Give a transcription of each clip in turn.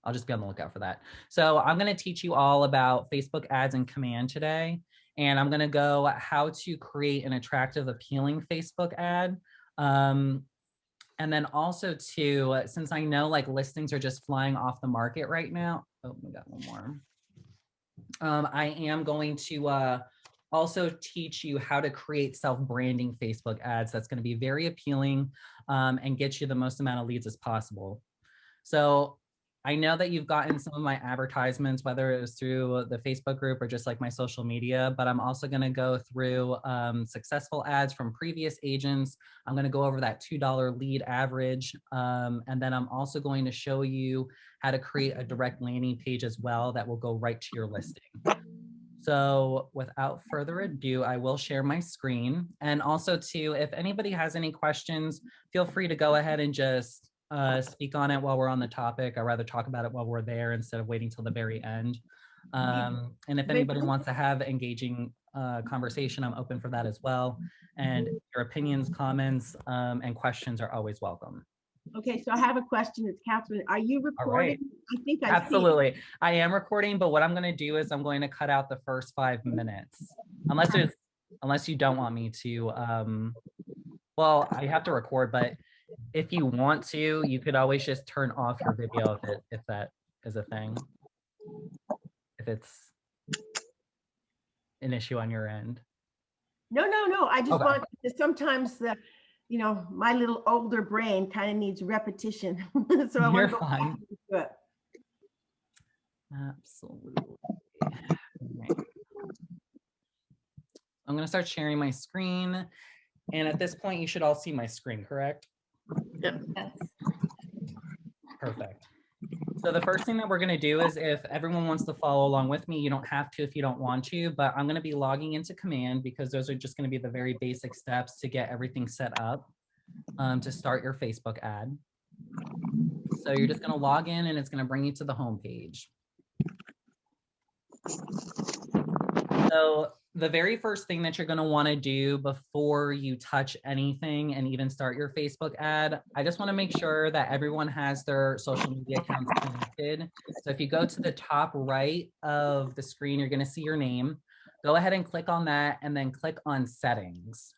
I'll just be on the lookout for that. So I'm going to teach you all about Facebook ads in Command today. And I'm going to go how to create an attractive, appealing Facebook ad. And then also too, since I know like listings are just flying off the market right now. Oh, we got one more. I am going to also teach you how to create self-branding Facebook ads that's going to be very appealing and get you the most amount of leads as possible. So I know that you've gotten some of my advertisements, whether it was through the Facebook group or just like my social media, but I'm also going to go through successful ads from previous agents. I'm going to go over that $2 lead average. And then I'm also going to show you how to create a direct landing page as well that will go right to your listing. So without further ado, I will share my screen. And also too, if anybody has any questions, feel free to go ahead and just speak on it while we're on the topic. I'd rather talk about it while we're there instead of waiting till the very end. And if anybody wants to have engaging conversation, I'm open for that as well. And your opinions, comments, and questions are always welcome. Okay, so I have a question. It's Catherine. Are you recording? All right. I think I Absolutely. I am recording, but what I'm going to do is I'm going to cut out the first 5 minutes, unless you don't want me to. Well, I have to record, but if you want to, you could always just turn off your video if that is a thing. If it's an issue on your end. No. I just want to, sometimes my little older brain kind of needs repetition. So I want to go back to it. Absolutely. Right. I'm going to start sharing my screen. And at this point, you should all see my screen, correct? Yep. Yes. Perfect. So the first thing that we're going to do is if everyone wants to follow along with me, you don't have to if you don't want to, but I'm going to be logging into Command because those are just going to be the very basic steps to get everything set up to start your Facebook ad. So you're just going to log in and it's going to bring you to the home page. So the very first thing that you're going to want to do before you touch anything and even start your Facebook ad, I just want to make sure that everyone has their social media accounts connected. So if you go to the top right of the screen, you're going to see your name. Go ahead and click on that and then click on settings.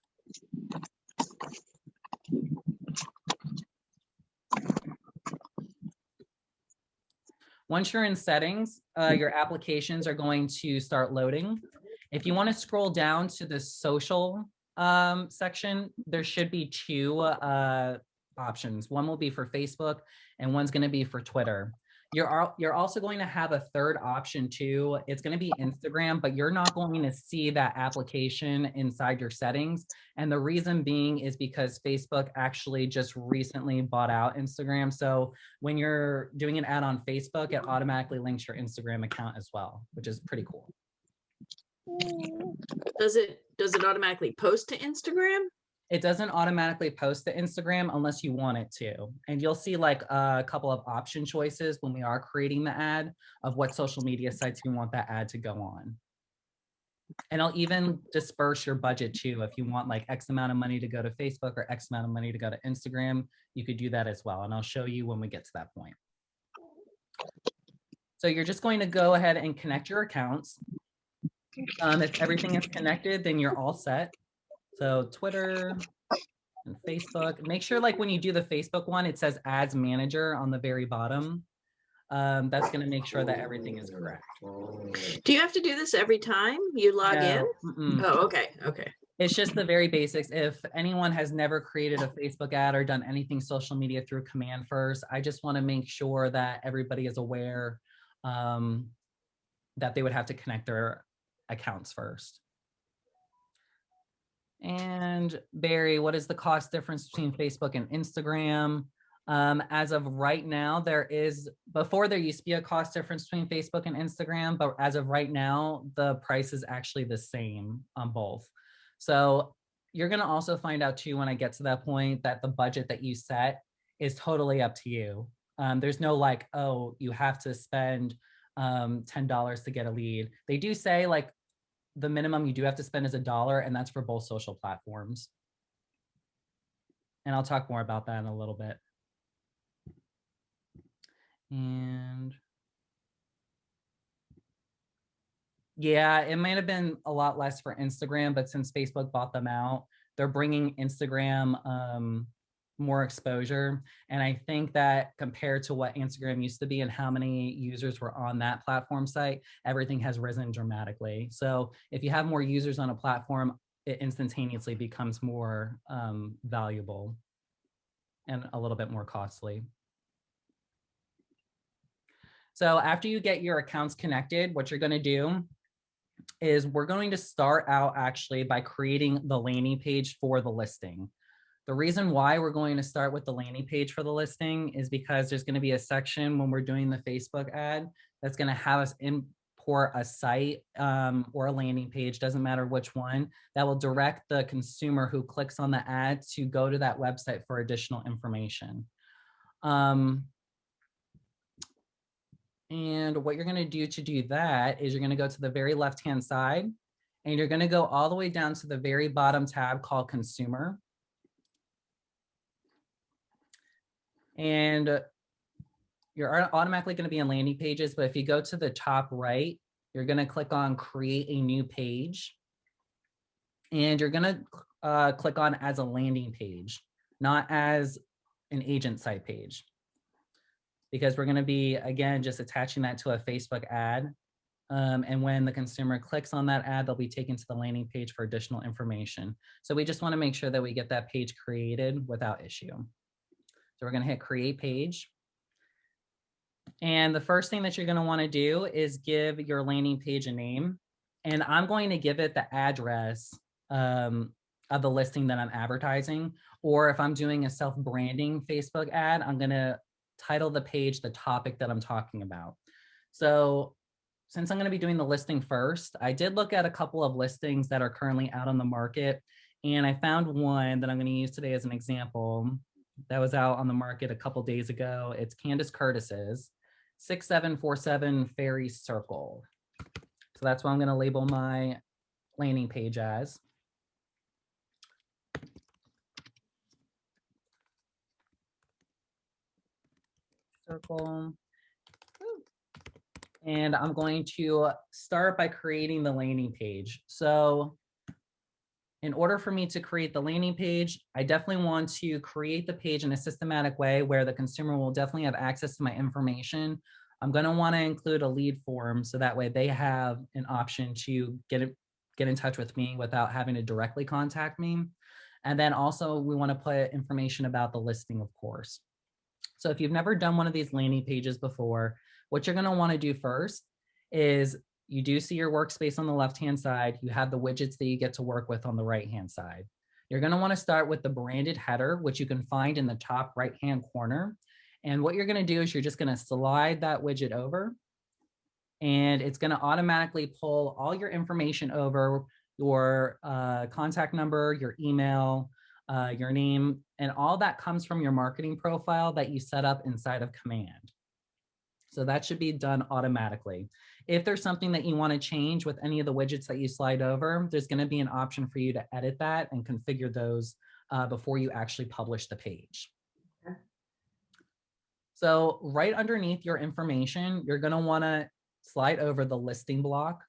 Once you're in settings, your applications are going to start loading. If you want to scroll down to the social section, there should be 2 options. One will be for Facebook and one's going to be for Twitter. You're also going to have a third option too. It's going to be Instagram, but you're not going to see that application inside your settings. And the reason being is because Facebook actually just recently bought out Instagram. So when you're doing an ad on Facebook, it automatically links your Instagram account as well, which is pretty cool. Does it automatically post to Instagram? It doesn't automatically post to Instagram unless you want it to. And you'll see like a couple of option choices when we are creating the ad of what social media sites you want that ad to go on. And I'll even disperse your budget too. If you want like X amount of money to go to Facebook or X amount of money to go to Instagram, you could do that as well. And I'll show you when we get to that point. So you're just going to go ahead and connect your accounts. If everything is connected, then you're all set. So Twitter and Facebook, make sure like when you do the Facebook one, it says Ads Manager on the very bottom. That's going to make sure that everything is correct. Do you have to do this every time you log in? Oh, okay. It's just the very basics. If anyone has never created a Facebook ad or done anything social media through Command First, I just want to make sure that everybody is aware that they would have to connect their accounts first. And Barry, what is the cost difference between Facebook and Instagram? As of right now, before there used to be a cost difference between Facebook and Instagram, but as of right now, the price is actually the same on both. So you're going to also find out too, when I get to that point, that the budget that you set is totally up to you. There's no like, oh, you have to spend $10 to get a lead. They do say like, the minimum you do have to spend is $1, and that's for both social platforms. And I'll talk more about that in a little bit. And Yeah, it might have been a lot less for Instagram, but since Facebook bought them out, they're bringing Instagram more exposure. And I think that compared to what Instagram used to be and how many users were on that platform site, everything has risen dramatically. So if you have more users on a platform, it instantaneously becomes more valuable and a little bit more costly. So after you get your accounts connected, what you're going to do is we're going to start out actually by creating the landing page for the listing. The reason why we're going to start with the landing page for the listing is because there's going to be a section when we're doing the Facebook ad that's going to have us import a site or a landing page, doesn't matter which one, that will direct the consumer who clicks on the ad to go to that website for additional information. And what you're going to do that is you're going to go to the very left-hand side and you're going to go all the way down to the very bottom tab called Consumer. And you're automatically going to be in landing pages, but if you go to the top right, you're going to click on Create a New Page. And you're going to click on as a landing page, not as an agent site page. Because we're going to be, again, just attaching that to a Facebook ad. And when the consumer clicks on that ad, they'll be taken to the landing page for additional information. So we just want to make sure that we get that page created without issue. So we're going to hit Create Page. And the first thing that you're going to want to do is give your landing page a name. And I'm going to give it the address of the listing that I'm advertising. Or if I'm doing a self-branding Facebook ad, I'm going to title the page the topic that I'm talking about. So since I'm going to be doing the listing first, I did look at a couple of listings that are currently out on the market. And I found one that I'm going to use today as an example that was out on the market a couple days ago. It's Candace Curtis's 6747 Ferry Circle. So that's what I'm going to label my landing page as. Circle. And I'm going to start by creating the landing page. So in order for me to create the landing page, I definitely want to create the page in a systematic way where the consumer will definitely have access to my information. I'm going to want to include a lead form so that way they have an option to get in touch with me without having to directly contact me. And then also we want to put information about the listing, of course. So if you've never done one of these landing pages before, what you're going to want to do first is you do see your workspace on the left-hand side. You have the widgets that you get to work with on the right-hand side. You're going to want to start with the branded header, which you can find in the top right-hand corner. And what you're going to do is you're just going to slide that widget over, and it's going to automatically pull all your information over, your contact number, your email, your name, and all that comes from your marketing profile that you set up inside of Command. So that should be done automatically. If there's something that you want to change with any of the widgets that you slide over, there's going to be an option for you to edit that and configure those before you actually publish the page. Okay. So right underneath your information, you're going to want to slide over the listing block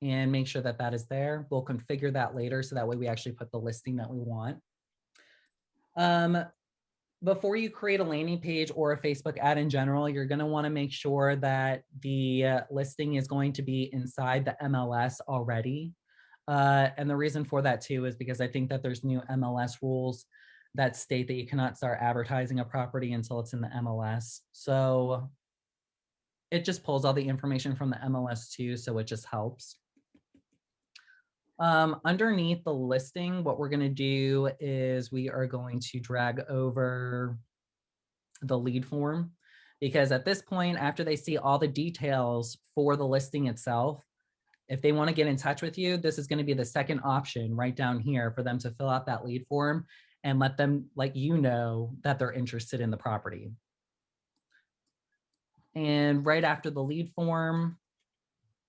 and make sure that that is there. We'll configure that later so that way we actually put the listing that we want. Before you create a landing page or a Facebook ad in general, you're going to want to make sure that the listing is going to be inside the MLS already. And the reason for that too is because I think that there's new MLS rules that state that you cannot start advertising a property until it's in the MLS. So it just pulls all the information from the MLS too, so it just helps. Underneath the listing, what we're going to do is we are going to drag over the lead form, because at this point, after they see all the details for the listing itself, if they want to get in touch with you, this is going to be the second option right down here for them to fill out that lead form and let you know that they're interested in the property. And right after the lead form,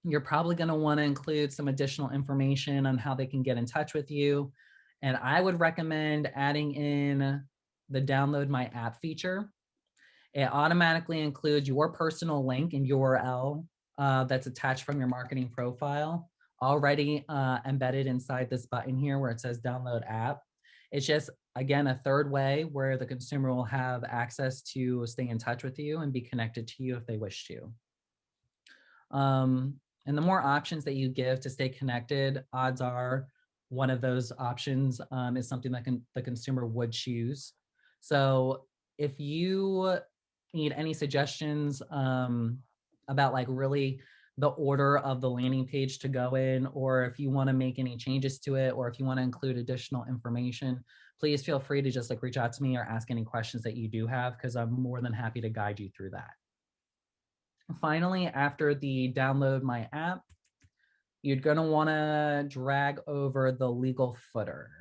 you're probably going to want to include some additional information on how they can get in touch with you. And I would recommend adding in the download my app feature. It automatically includes your personal link and URL that's attached from your marketing profile already embedded inside this button here where it says download app. It's just, again, a third way where the consumer will have access to stay in touch with you and be connected to you if they wish to. And the more options that you give to stay connected, odds are one of those options is something that the consumer would choose. So if you need any suggestions about like really the order of the landing page to go in, or if you want to make any changes to it, or if you want to include additional information, please feel free to just like reach out to me or ask any questions that you do have, because I'm more than happy to guide you through that. Finally, after the download my app, you're going to want to drag over the legal footer.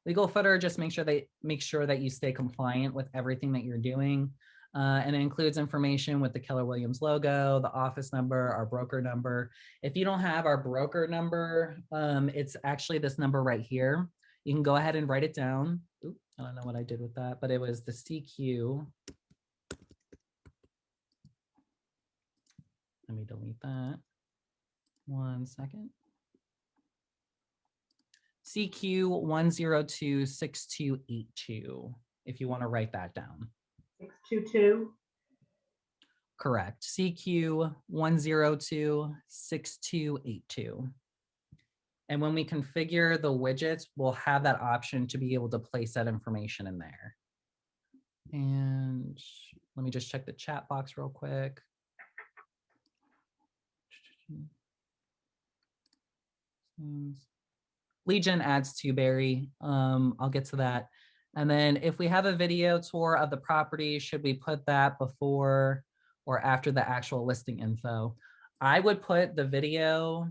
Legal footer, just make sure that you stay compliant with everything that you're doing. And it includes information with the Keller Williams logo, the office number, our broker number. If you don't have our broker number, it's actually this number right here. You can go ahead and write it down. Oops, I don't know what I did with that, but it was the CQ. Let me delete that. 1 second. CQ 1026282, if you want to write that down. 622? Correct. CQ 1026282. And when we configure the widgets, we'll have that option to be able to place that information in there. And let me just check the chat box real quick. Legion adds to Barry. I'll get to that. And then if we have a video tour of the property, should we put that before or after the actual listing info? I would put the video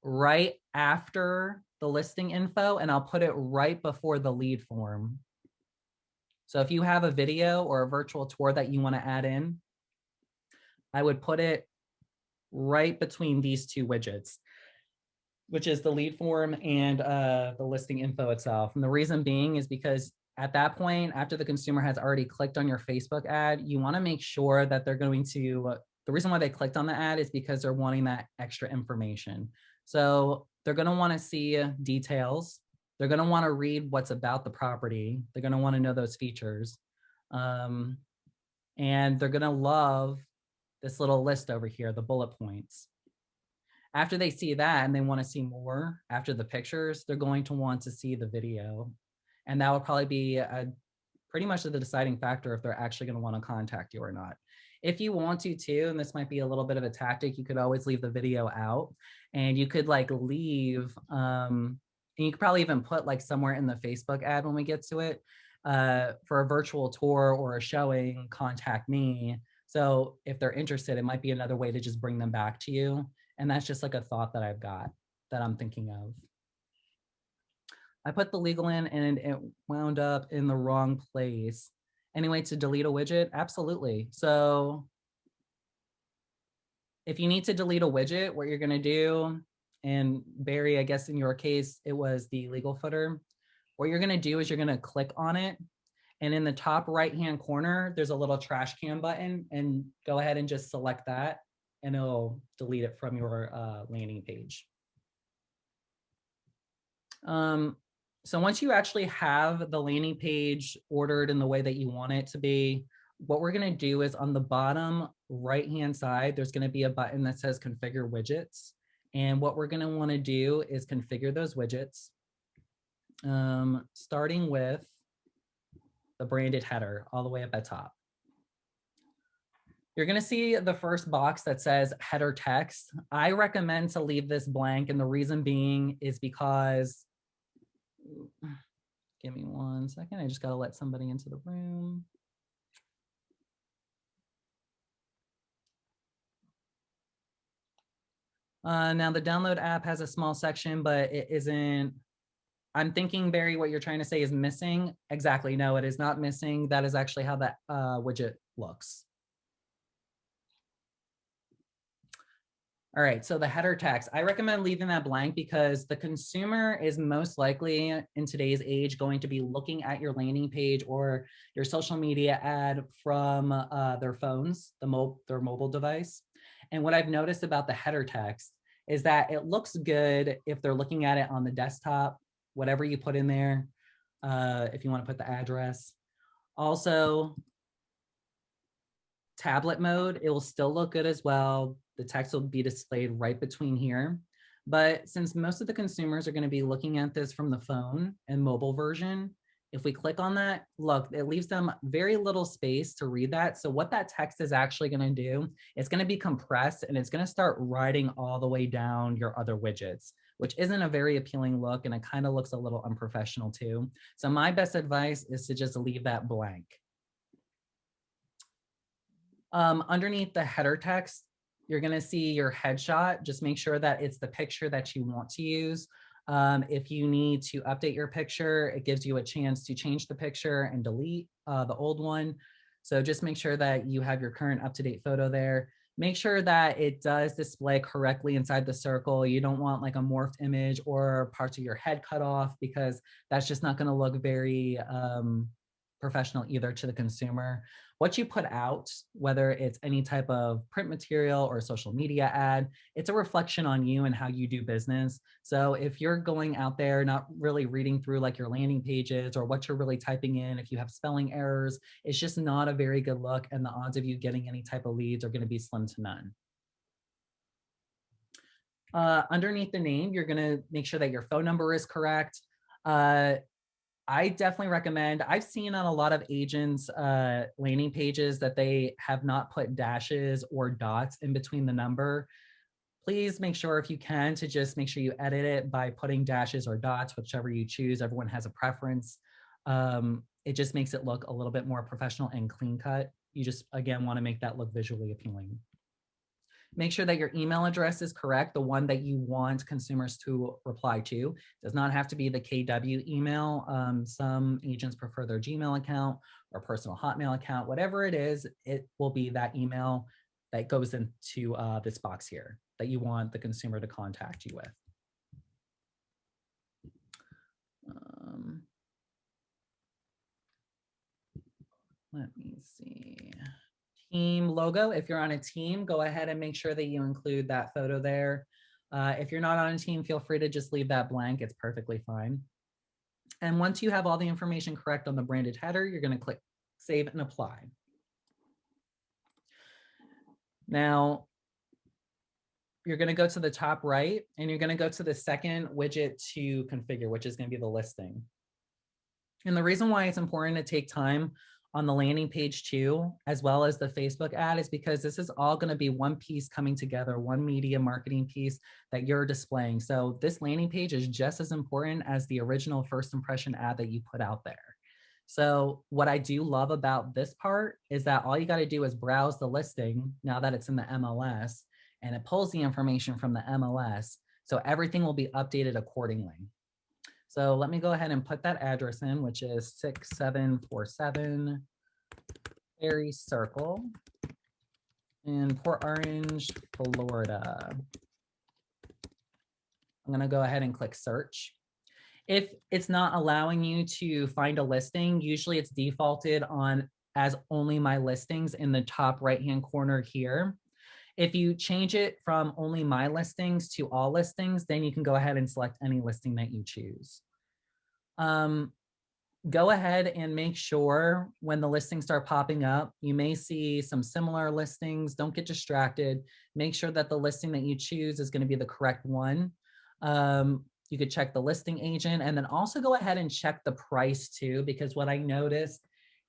right after the listing info, and I'll put it right before the lead form. So if you have a video or a virtual tour that you want to add in, I would put it right between these two widgets, which is the lead form and the listing info itself. And the reason being is because at that point, after the consumer has already clicked on your Facebook ad, you want to make sure that they're going to, the reason why they clicked on the ad is because they're wanting that extra information. So they're going to want to see details. They're going to want to read what's about the property. They're going to want to know those features. And they're going to love this little list over here, the bullet points. After they see that and they want to see more after the pictures, they're going to want to see the video. And that will probably be pretty much the deciding factor if they're actually going to want to contact you or not. If you want to too, and this might be a little bit of a tactic, you could always leave the video out, and you could like leave, and you could probably even put like somewhere in the Facebook ad when we get to it, for a virtual tour or a showing, contact me. So if they're interested, it might be another way to just bring them back to you. And that's just like a thought that I've got that I'm thinking of. I put the legal in and it wound up in the wrong place. Anyway, to delete a widget, absolutely. So if you need to delete a widget, what you're gonna do, and Barry, I guess in your case, it was the legal footer. What you're gonna do is you're gonna click on it, and in the top right-hand corner, there's a little trash can button, and go ahead and just select that, and it'll delete it from your landing page. So once you actually have the landing page ordered in the way that you want it to be, what we're going to do is on the bottom right-hand side, there's going to be a button that says configure widgets. And what we're going to want to do is configure those widgets, starting with the branded header all the way up at top. You're going to see the first box that says header text. I recommend to leave this blank, and the reason being is because, give me 1 second. I just got to let somebody into the room. Now the download app has a small section, but it isn't, I'm thinking, Barry, what you're trying to say is missing. Exactly. No, it is not missing. That is actually how that widget looks. All right, so the header text, I recommend leaving that blank because the consumer is most likely in today's age going to be looking at your landing page or your social media ad from their phones, their mobile device. And what I've noticed about the header text is that it looks good if they're looking at it on the desktop, whatever you put in there, if you want to put the address. Also, tablet mode, it will still look good as well. The text will be displayed right between here. But since most of the consumers are going to be looking at this from the phone and mobile version, if we click on that, look, it leaves them very little space to read that. So what that text is actually going to do, it's going to be compressed and it's going to start writing all the way down your other widgets, which isn't a very appealing look, and it kind of looks a little unprofessional too. So my best advice is to just leave that blank. Underneath the header text, you're going to see your headshot. Just make sure that it's the picture that you want to use. If you need to update your picture, it gives you a chance to change the picture and delete the old one. So just make sure that you have your current up-to-date photo there. Make sure that it does display correctly inside the circle. You don't want like a morphed image or parts of your head cut off, because that's just not going to look very professional either to the consumer. What you put out, whether it's any type of print material or social media ad, it's a reflection on you and how you do business. So if you're going out there not really reading through like your landing pages or what you're really typing in, if you have spelling errors, it's just not a very good look, and the odds of you getting any type of leads are going to be slim to none. Underneath the name, you're going to make sure that your phone number is correct. I definitely recommend, I've seen on a lot of agents' landing pages that they have not put dashes or dots in between the number. Please make sure, if you can, to just make sure you edit it by putting dashes or dots, whichever you choose. Everyone has a preference. It just makes it look a little bit more professional and clean cut. You just, again, want to make that look visually appealing. Make sure that your email address is correct, the one that you want consumers to reply to. It does not have to be the KW email. Some agents prefer their Gmail account or personal Hotmail account. Whatever it is, it will be that email that goes into this box here that you want the consumer to contact you with. Let me see. Team logo. If you're on a team, go ahead and make sure that you include that photo there. If you're not on a team, feel free to just leave that blank. It's perfectly fine. And once you have all the information correct on the branded header, you're going to click Save and Apply. Now, you're going to go to the top right, and you're going to go to the second widget to configure, which is going to be the listing. And the reason why it's important to take time on the landing page too, as well as the Facebook ad, is because this is all going to be one piece coming together, one media marketing piece that you're displaying. So this landing page is just as important as the original first impression ad that you put out there. So what I do love about this part is that all you got to do is browse the listing now that it's in the MLS, and it pulls the information from the MLS. So everything will be updated accordingly. So let me go ahead and put that address in, which is 6747 Ferry Circle in Port Orange, Florida. I'm going to go ahead and click search. If it's not allowing you to find a listing, usually it's defaulted on as only my listings in the top right-hand corner here. If you change it from only my listings to all listings, then you can go ahead and select any listing that you choose. Go ahead and make sure when the listings start popping up, you may see some similar listings. Don't get distracted. Make sure that the listing that you choose is going to be the correct one. You could check the listing agent, and then also go ahead and check the price too, because what I noticed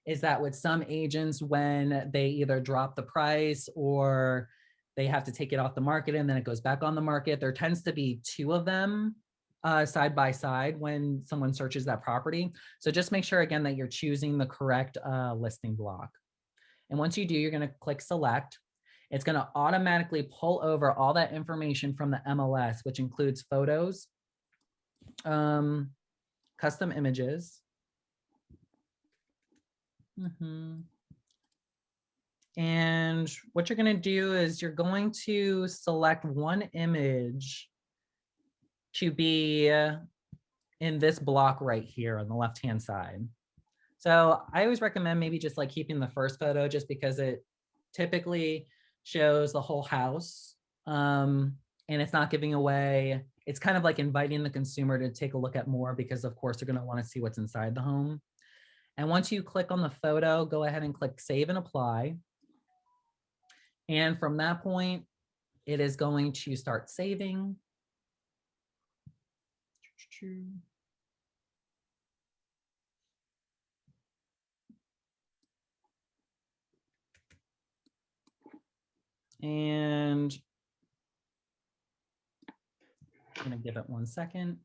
is that with some agents, when they either drop the price or they have to take it off the market and then it goes back on the market, there tends to be two of them side by side when someone searches that property. So just make sure, again, that you're choosing the correct listing block. And once you do, you're going to click select. It's going to automatically pull over all that information from the MLS, which includes photos, custom images, And what you're going to do is you're going to select one image to be in this block right here on the left-hand side. So I always recommend maybe just like keeping the first photo just because it typically shows the whole house. And it's not giving away, it's kind of like inviting the consumer to take a look at more because of course they're going to want to see what's inside the home. And once you click on the photo, go ahead and click save and apply. And from that point, it is going to start saving. And I'm going to give it 1 second.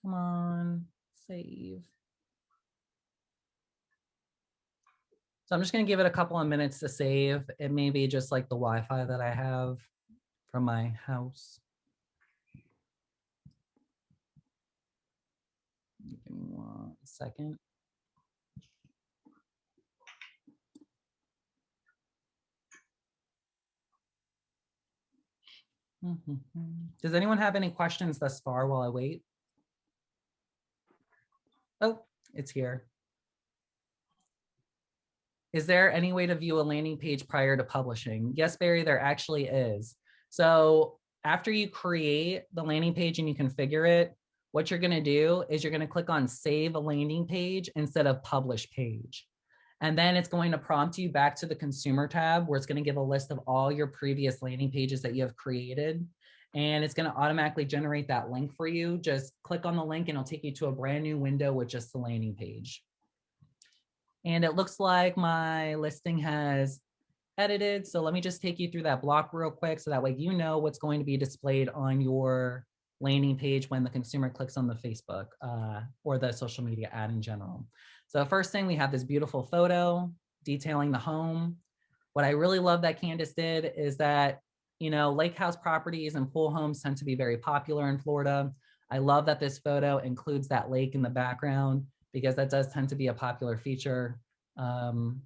Come on, save. So I'm just going to give it a couple of minutes to save. It may be just like the Wi-Fi that I have from my house. Give me 1 second. Does anyone have any questions thus far while I wait? Oh, it's here. Is there any way to view a landing page prior to publishing? Yes, Barry, there actually is. So after you create the landing page and you configure it, what you're going to do is you're going to click on save a landing page instead of publish page. And then it's going to prompt you back to the consumer tab where it's going to give a list of all your previous landing pages that you have created. And it's going to automatically generate that link for you. Just click on the link and it'll take you to a brand new window with just the landing page. And it looks like my listing has edited. So let me just take you through that block real quick so that way you know what's going to be displayed on your landing page when the consumer clicks on the Facebook or the social media ad in general. So first thing, we have this beautiful photo detailing the home. What I really love that Candace did is that, you know, lake house properties and pool homes tend to be very popular in Florida. I love that this photo includes that lake in the background because that does tend to be a popular feature among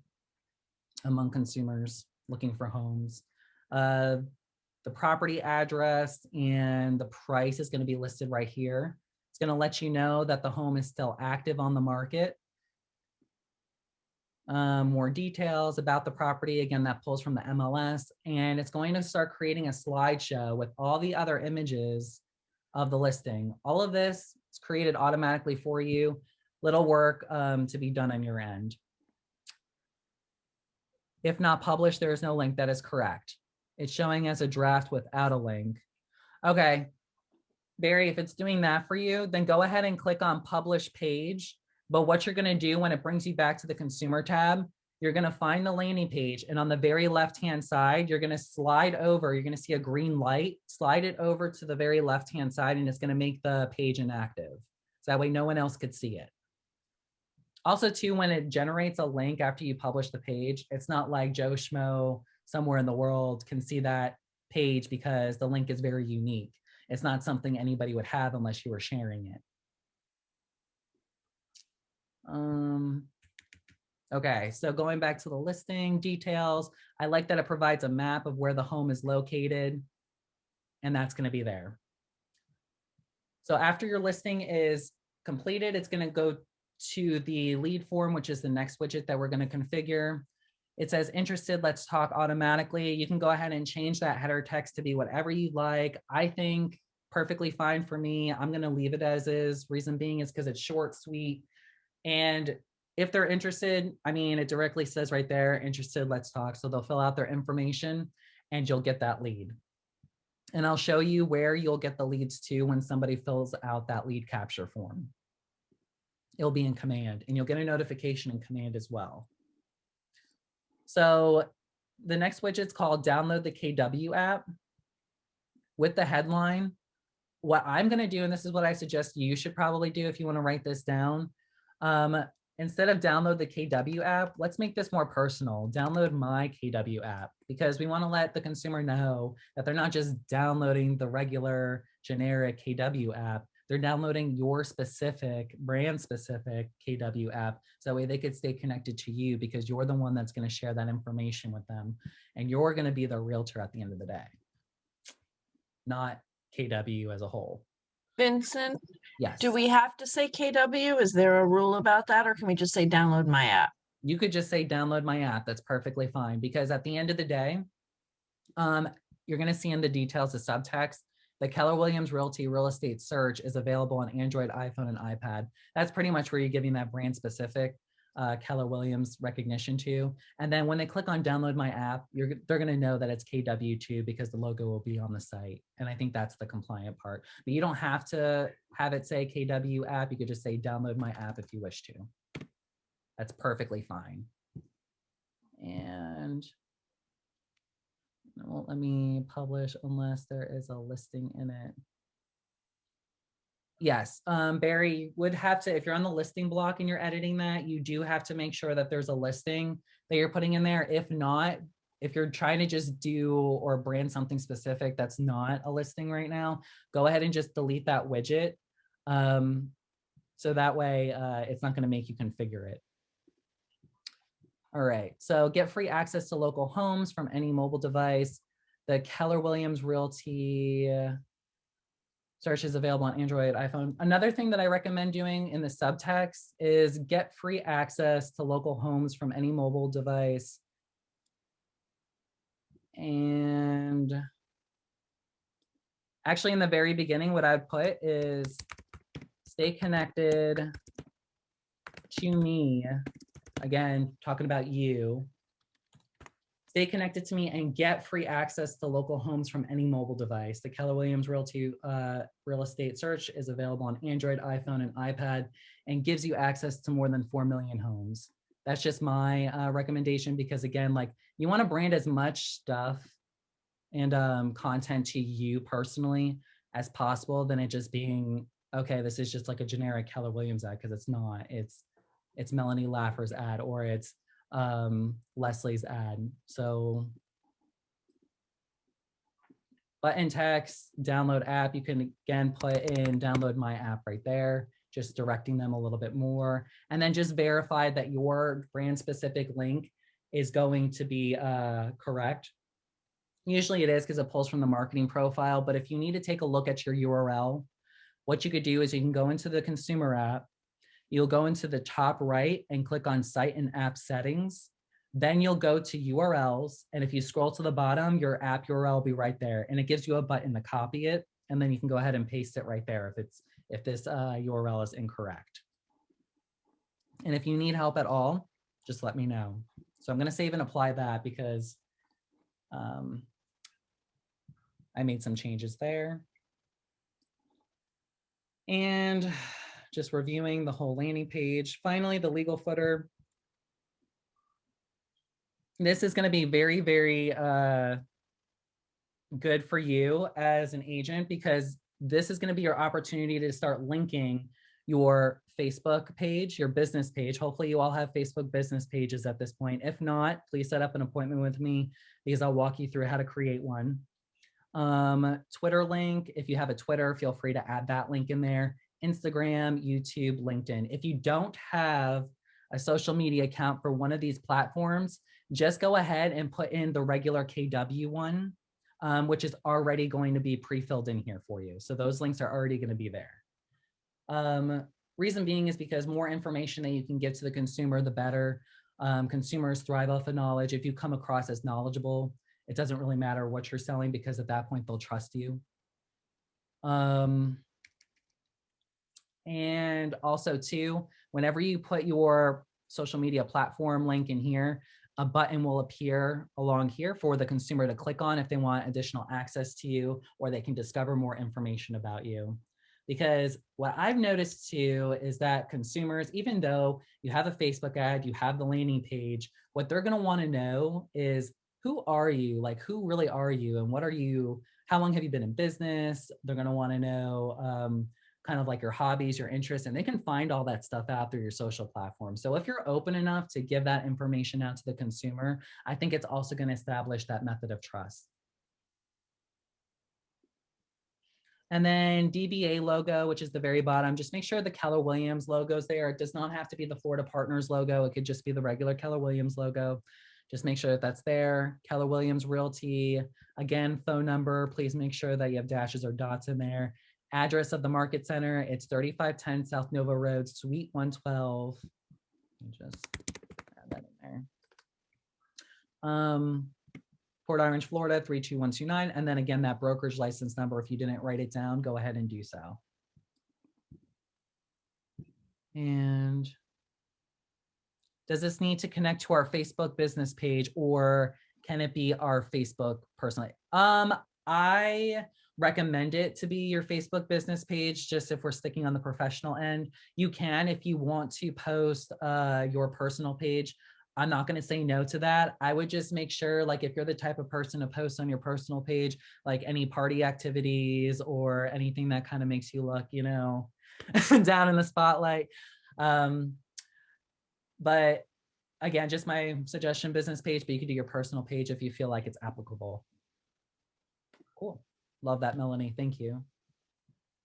consumers looking for homes. The property address and the price is going to be listed right here. It's going to let you know that the home is still active on the market. More details about the property. Again, that pulls from the MLS, and it's going to start creating a slideshow with all the other images of the listing. All of this is created automatically for you. Little work to be done on your end. If not published, there is no link. That is correct. It's showing as a draft without a link. Okay, Barry, if it's doing that for you, then go ahead and click on publish page. But what you're gonna do when it brings you back to the consumer tab, you're gonna find the landing page, and on the very left-hand side, you're gonna slide over, you're gonna see a green light, slide it over to the very left-hand side, and it's gonna make the page inactive. So that way no one else could see it. Also too, when it generates a link after you publish the page, it's not like Joe Schmo somewhere in the world can see that page because the link is very unique. It's not something anybody would have unless you were sharing it. Okay, so going back to the listing details, I like that it provides a map of where the home is located, and that's going to be there. So after your listing is completed, it's going to go to the lead form, which is the next widget that we're going to configure. It says interested, let's talk automatically. You can go ahead and change that header text to be whatever you like. I think perfectly fine for me. I'm going to leave it as is. Reason being is because it's short, sweet. And if they're interested, I mean, it directly says right there, interested, let's talk. So they'll fill out their information and you'll get that lead. And I'll show you where you'll get the leads to when somebody fills out that lead capture form. It'll be in Command, and you'll get a notification in Command as well. So the next widget's called Download the KW app. With the headline, what I'm going to do, and this is what I suggest you should probably do if you want to write this down, instead of download the KW app, let's make this more personal. Download my KW app, because we want to let the consumer know that they're not just downloading the regular generic KW app, they're downloading your specific, brand specific KW app. So that way they could stay connected to you because you're the one that's going to share that information with them. And you're going to be the realtor at the end of the day, not KW as a whole. Vincent, Yes. do we have to say KW? Is there a rule about that, or can we just say download my app? You could just say download my app. That's perfectly fine, because at the end of the day, you're going to see in the details, the subtext, the Keller Williams Realty Real Estate Search is available on Android, iPhone, and iPad. That's pretty much where you're giving that brand specific Keller Williams recognition to. And then when they click on download my app, they're going to know that it's KW2 because the logo will be on the site. And I think that's the compliant part. But you don't have to have it say KW app. You could just say download my app if you wish to. That's perfectly fine. And it won't let me publish unless there is a listing in it. Yes, Barry would have to, if you're on the listing block and you're editing that, you do have to make sure that there's a listing that you're putting in there. If not, if you're trying to just do or brand something specific that's not a listing right now, go ahead and just delete that widget. So that way it's not going to make you configure it. All right, so get free access to local homes from any mobile device. The Keller Williams Realty Search is available on Android, iPhone. Another thing that I recommend doing in the subtext is get free access to local homes from any mobile device. And actually in the very beginning, what I'd put is stay connected to me. Again, talking about you. Stay connected to me and get free access to local homes from any mobile device. The Keller Williams Realty Real Estate Search is available on Android, iPhone, and iPad, and gives you access to more than 4 million homes. That's just my recommendation, because again, like, you want to brand as much stuff and content to you personally as possible than it just being, okay, this is just like a generic Keller Williams ad, because it's not. It's Melanie Laffer's ad, or it's Leslie's ad. So button text, download app, you can again put in download my app right there, just directing them a little bit more. And then just verify that your brand specific link is going to be correct. Usually it is, because it pulls from the marketing profile. But if you need to take a look at your URL, what you could do is you can go into the consumer app. You'll go into the top right and click on site and app settings. Then you'll go to URLs. And if you scroll to the bottom, your app URL will be right there. And it gives you a button to copy it. And then you can go ahead and paste it right there if this URL is incorrect. And if you need help at all, just let me know. So I'm going to save and apply that, because I made some changes there. And just reviewing the whole landing page. Finally, the legal footer. This is going to be very, very good for you as an agent, because this is going to be your opportunity to start linking your Facebook page, your business page. Hopefully you all have Facebook business pages at this point. If not, please set up an appointment with me, because I'll walk you through how to create one. Twitter link. If you have a Twitter, feel free to add that link in there. Instagram, YouTube, LinkedIn. If you don't have a social media account for one of these platforms, just go ahead and put in the regular KW one, which is already going to be pre-filled in here for you. So those links are already going to be there. Reason being is because more information that you can give to the consumer, the better. Consumers thrive off of knowledge. If you come across as knowledgeable, it doesn't really matter what you're selling, because at that point they'll trust you. And also too, whenever you put your social media platform link in here, a button will appear along here for the consumer to click on if they want additional access to you, or they can discover more information about you. Because what I've noticed too is that consumers, even though you have a Facebook ad, you have the landing page, what they're going to want to know is, who are you? Like, who really are you? And what are you? How long have you been in business? They're going to want to know kind of like your hobbies, your interests, and they can find all that stuff out through your social platform. So if you're open enough to give that information out to the consumer, I think it's also going to establish that method of trust. And then DBA logo, which is the very bottom, just make sure the Keller Williams logo is there. It does not have to be the Florida Partners logo. It could just be the regular Keller Williams logo. Just make sure that that's there. Keller Williams Realty. Again, phone number, please make sure that you have dashes or dots in there. Address of the Market Center, it's 3510 South Nova Road, Suite 112. Just add that in there. Port Orange, Florida, 32129. And then again, that brokerage license number, if you didn't write it down, go ahead and do so. And does this need to connect to our Facebook business page, or can it be our Facebook personally? I recommend it to be your Facebook business page, just if we're sticking on the professional end. You can, if you want to post your personal page. I'm not going to say no to that. I would just make sure, like, if you're the type of person to post on your personal page, like any party activities or anything that kind of makes you look, you know, down in the spotlight. But again, just my suggestion, business page, but you could do your personal page if you feel like it's applicable. Cool. Love that, Melanie. Thank you.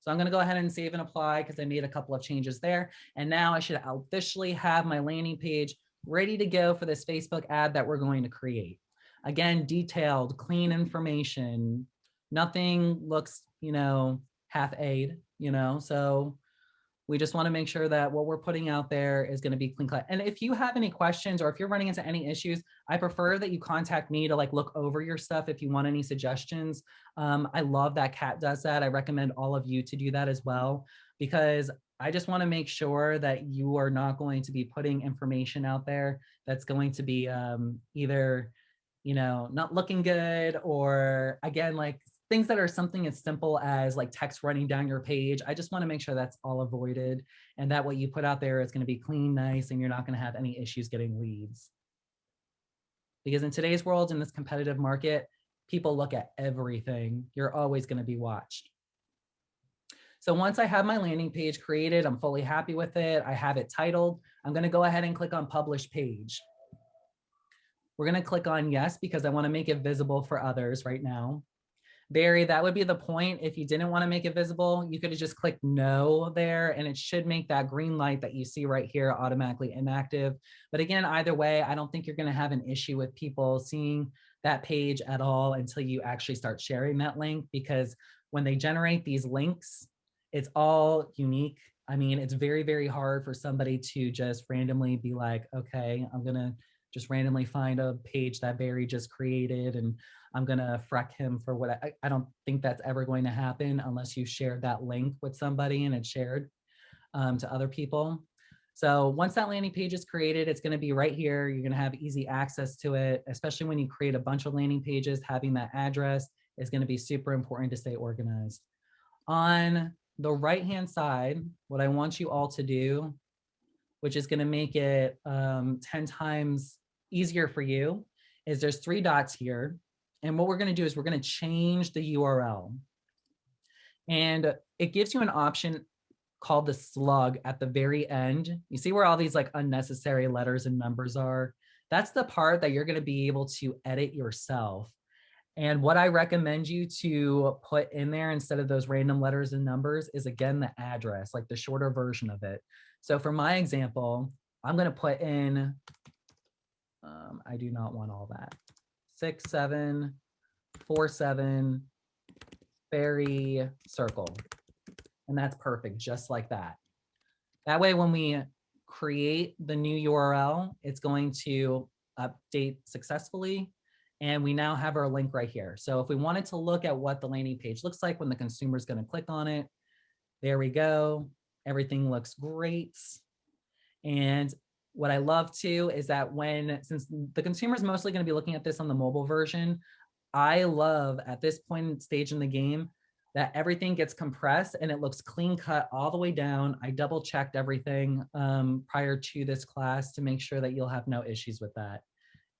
So I'm going to go ahead and save and apply because I made a couple of changes there. And now I should officially have my landing page ready to go for this Facebook ad that we're going to create. Again, detailed, clean information. Nothing looks, you know, half-aid, you know, so we just want to make sure that what we're putting out there is going to be clean cut. And if you have any questions, or if you're running into any issues, I prefer that you contact me to like look over your stuff if you want any suggestions. I love that Kat does that. I recommend all of you to do that as well, because I just want to make sure that you are not going to be putting information out there that's going to be either, you know, not looking good, or again, like things that are something as simple as like text running down your page. I just want to make sure that's all avoided, and that what you put out there is going to be clean, nice, and you're not going to have any issues getting leads. Because in today's world, in this competitive market, people look at everything. You're always going to be watched. So once I have my landing page created, I'm fully happy with it. I have it titled. I'm going to go ahead and click on Publish Page. We're going to click on Yes, because I want to make it visible for others right now. Barry, that would be the point. If you didn't want to make it visible, you could have just clicked no there, and it should make that green light that you see right here automatically inactive. But again, either way, I don't think you're going to have an issue with people seeing that page at all until you actually start sharing that link, because when they generate these links, it's all unique. I mean, it's very, very hard for somebody to just randomly be like, okay, I'm going to just randomly find a page that Barry just created and I'm going to freck him for what I don't think that's ever going to happen unless you shared that link with somebody and it's shared to other people. So once that landing page is created, it's going to be right here. You're going to have easy access to it, especially when you create a bunch of landing pages. Having that address is going to be super important to stay organized. On the right-hand side, what I want you all to do, which is going to make it 10 times easier for you, is there's 3 dots here. And what we're going to do is we're going to change the URL. And it gives you an option called the slug at the very end. You see where all these like unnecessary letters and numbers are? That's the part that you're going to be able to edit yourself. And what I recommend you to put in there instead of those random letters and numbers is, again, the address, like the shorter version of it. So for my example, I'm going to put in, I do not want all that, 6747 Ferry Circle. And that's perfect, just like that. That way, when we create the new URL, it's going to update successfully. And we now have our link right here. So if we wanted to look at what the landing page looks like when the consumer is going to click on it, there we go. Everything looks great. And what I love too is that since the consumer is mostly going to be looking at this on the mobile version, I love at this point stage in the game that everything gets compressed and it looks clean cut all the way down. I double checked everything prior to this class to make sure that you'll have no issues with that.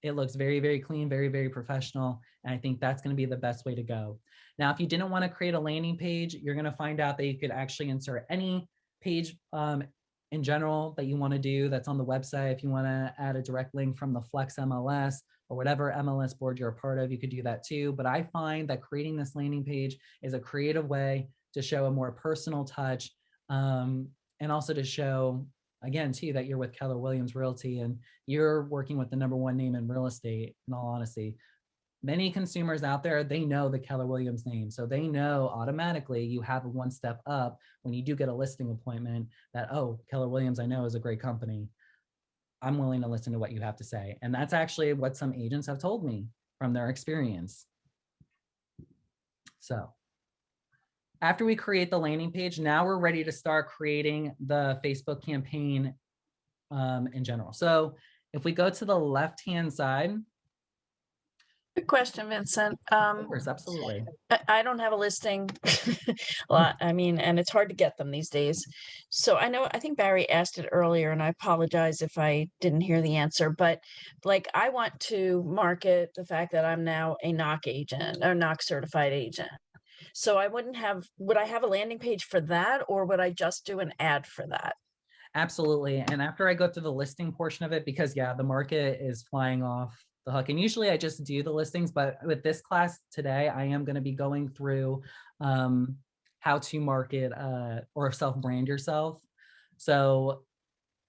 It looks very, very clean, very, very professional. And I think that's going to be the best way to go. Now, if you didn't want to create a landing page, you're going to find out that you could actually insert any page in general that you want to do that's on the website. If you want to add a direct link from the Flex MLS or whatever MLS board you're a part of, you could do that too. But I find that creating this landing page is a creative way to show a more personal touch, and also to show, again, too, that you're with Keller Williams Realty and you're working with the #1 name in real estate, in all honesty. Many consumers out there, they know the Keller Williams name. So they know automatically you have a one step up when you do get a listing appointment that, oh, Keller Williams, I know is a great company. I'm willing to listen to what you have to say. And that's actually what some agents have told me from their experience. So after we create the landing page, now we're ready to start creating the Facebook campaign in general. So if we go to the left-hand side. Good question, Vincent. Of course, absolutely. I don't have a listing a lot. I mean, and it's hard to get them these days. So I think Barry asked it earlier, and I apologize if I didn't hear the answer, but like I want to market the fact that I'm now a knock agent or knock certified agent. So would I have a landing page for that, or would I just do an ad for that? Absolutely. And after I go through the listing portion of it, because yeah, the market is flying off the hook. And usually I just do the listings, but with this class today, I am going to be going through how to market or self-brand yourself. So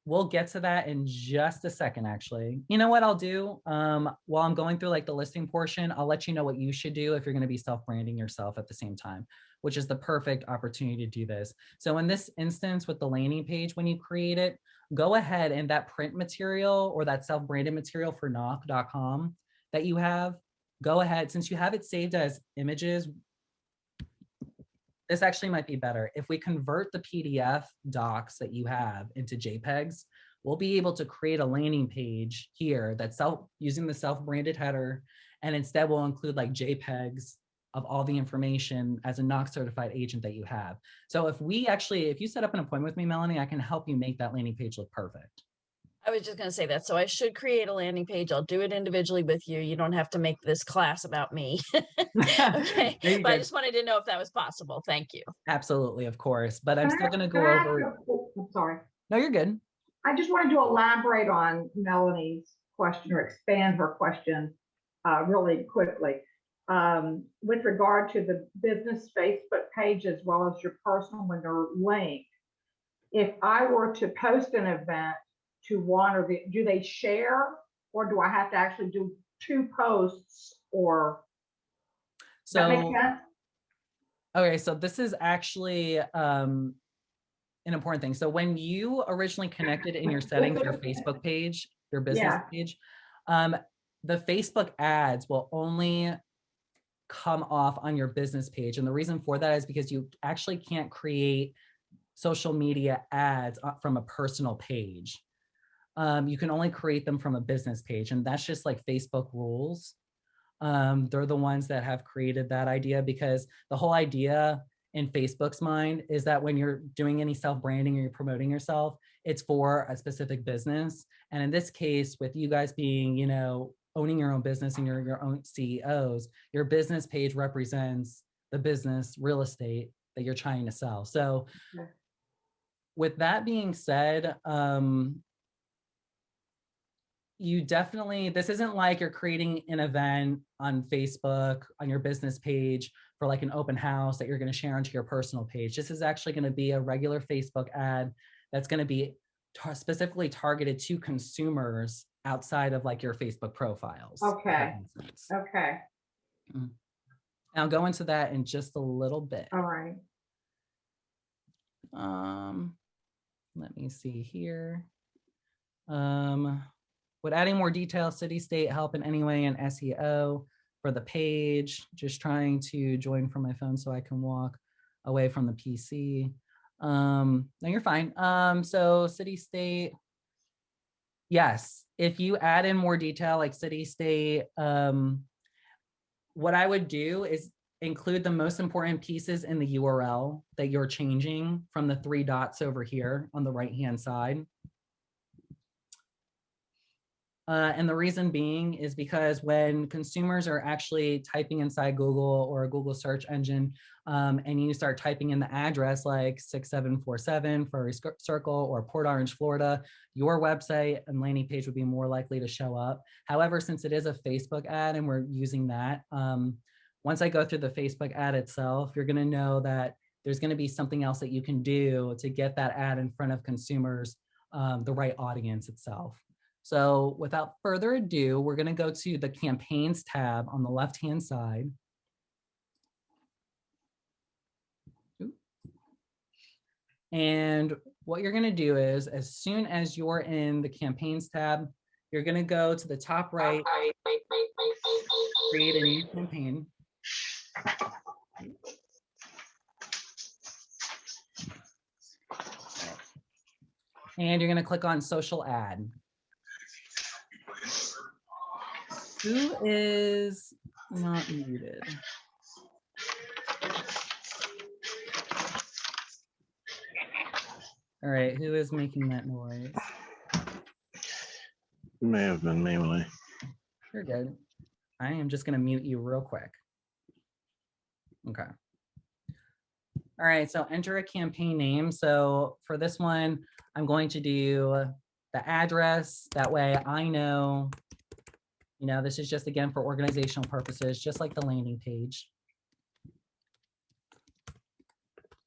we'll get to that in just a second, actually. You know what I'll do? While I'm going through like the listing portion, I'll let you know what you should do if you're going to be self-branding yourself at the same time, which is the perfect opportunity to do this. So in this instance with the landing page, when you create it, go ahead and that print material or that self-branded material for knock.com that you have, go ahead, since you have it saved as images, this actually might be better. If we convert the PDF docs that you have into JPEGs, we'll be able to create a landing page here that's using the self-branded header, and instead we'll include like JPEGs of all the information as a knock certified agent that you have. So if you set up an appointment with me, Melanie, I can help you make that landing page look perfect. I was just going to say that. So I should create a landing page. I'll do it individually with you. You don't have to make this class about me. Okay. But I just wanted to know if that was possible. Thank you. Absolutely, of course. But I'm still going to go over. I'm sorry. No, you're good. I just wanted to elaborate on Melanie's question or expand her question really quickly. With regard to the business Facebook page as well as your personal when they're linked, if I were to post an event to one or do they share, or do I have to actually do 2 posts, or so that make sense? Okay, so this is actually an important thing. So when you originally connected in your settings, your Facebook page, your business page, the Facebook ads will only come off on your business page. And the reason for that is because you actually can't create social media ads from a personal page. You can only create them from a business page, and that's just like Facebook rules. They're the ones that have created that idea, because the whole idea in Facebook's mind is that when you're doing any self-branding or you're promoting yourself, it's for a specific business. And in this case, with you guys being, owning your own business and you're your own CEOs, your business page represents the business real estate that you're trying to sell. So with that being said, you definitely, this isn't like you're creating an event on Facebook on your business page for like an open house that you're going to share onto your personal page. This is actually going to be a regular Facebook ad that's going to be specifically targeted to consumers outside of like your Facebook profiles. Okay. Okay. I'll go into that in just a little bit. All right. Let me see here. Would adding more detail, city, state help in any way in SEO for the page? Just trying to join from my phone so I can walk away from the PC. No, you're fine. So city, state. Yes, if you add in more detail like city, state, what I would do is include the most important pieces in the URL that you're changing from the 3 dots over here on the right-hand side. And the reason being is because when consumers are actually typing inside Google or a Google search engine, and you start typing in the address like 6747 for a circle or Port Orange, Florida, your website and landing page would be more likely to show up. However, since it is a Facebook ad and we're using that, once I go through the Facebook ad itself, you're going to know that there's going to be something else that you can do to get that ad in front of consumers, the right audience itself. So without further ado, we're going to go to the campaigns tab on the left-hand side. And what you're going to do is, as soon as you're in the campaigns tab, you're going to go to the top right, create a new campaign. And you're going to click on social ad. Who is not muted? All right, who is making that noise? May have been me. You're good. I am just going to mute you real quick. Okay. All right, so enter a campaign name. So for this one, I'm going to do the address. That way I know, you know, this is just, again, for organizational purposes, just like the landing page.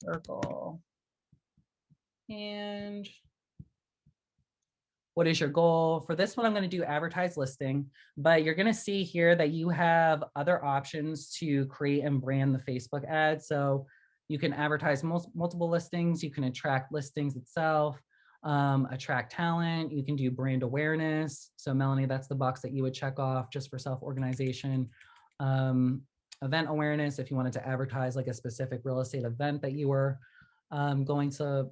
Circle. And what is your goal? For this one, I'm going to do advertise listing, but you're going to see here that you have other options to create and brand the Facebook ad. So you can advertise multiple listings. You can attract listings itself, attract talent. You can do brand awareness. So Melanie, that's the box that you would check off just for self-organization. Event awareness, if you wanted to advertise like a specific real estate event that you were going to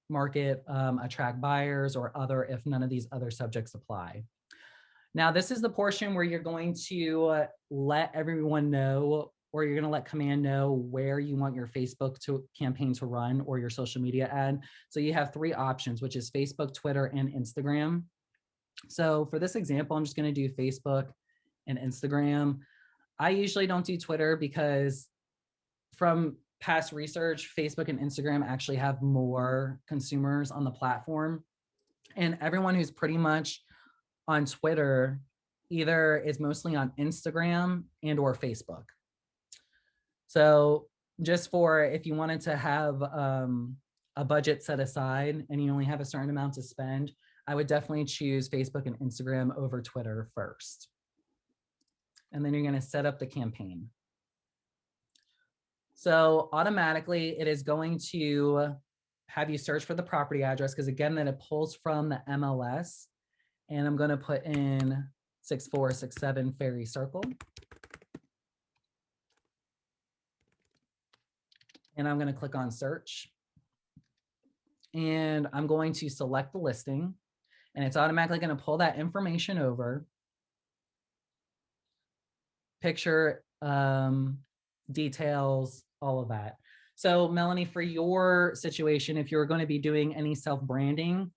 market, attract buyers or other, if none of these other subjects apply. Now, this is the portion where you're going to let everyone know, or you're going to let Command know where you want your Facebook campaign to run, or your social media ad. So you have three options, which is Facebook, Twitter, and Instagram. So for this example, I'm just going to do Facebook and Instagram. I usually don't do Twitter because from past research, Facebook and Instagram actually have more consumers on the platform. And everyone who's pretty much on Twitter either is mostly on Instagram and or Facebook. So just for if you wanted to have a budget set aside and you only have a certain amount to spend, I would definitely choose Facebook and Instagram over Twitter first. And then you're going to set up the campaign. So automatically it is going to have you search for the property address, because again, then it pulls from the MLS, and I'm going to put in 6467 Ferry Circle. And I'm going to click on search. And I'm going to select the listing, and it's automatically going to pull that information over. Picture, details, all of that. So Melanie, for your situation, if you're going to be doing any self-branding,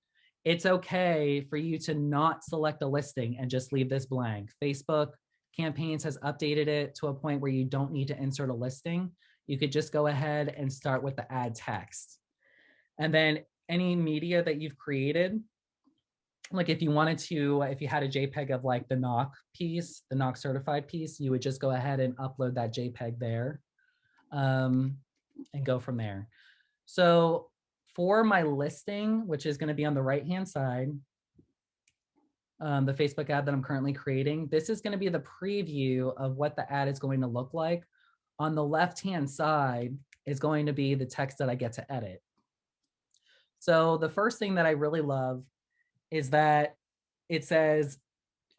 it's okay for you to not select a listing and just leave this blank. Facebook Campaigns has updated it to a point where you don't need to insert a listing. You could just go ahead and start with the ad text. And then any media that you've created, like if you wanted to, if you had a JPEG of like the knock piece, the knock certified piece, you would just go ahead and upload that JPEG there and go from there. So for my listing, which is going to be on the right-hand side, the Facebook ad that I'm currently creating, this is going to be the preview of what the ad is going to look like. On the left-hand side is going to be the text that I get to edit. So the first thing that I really love is that it says,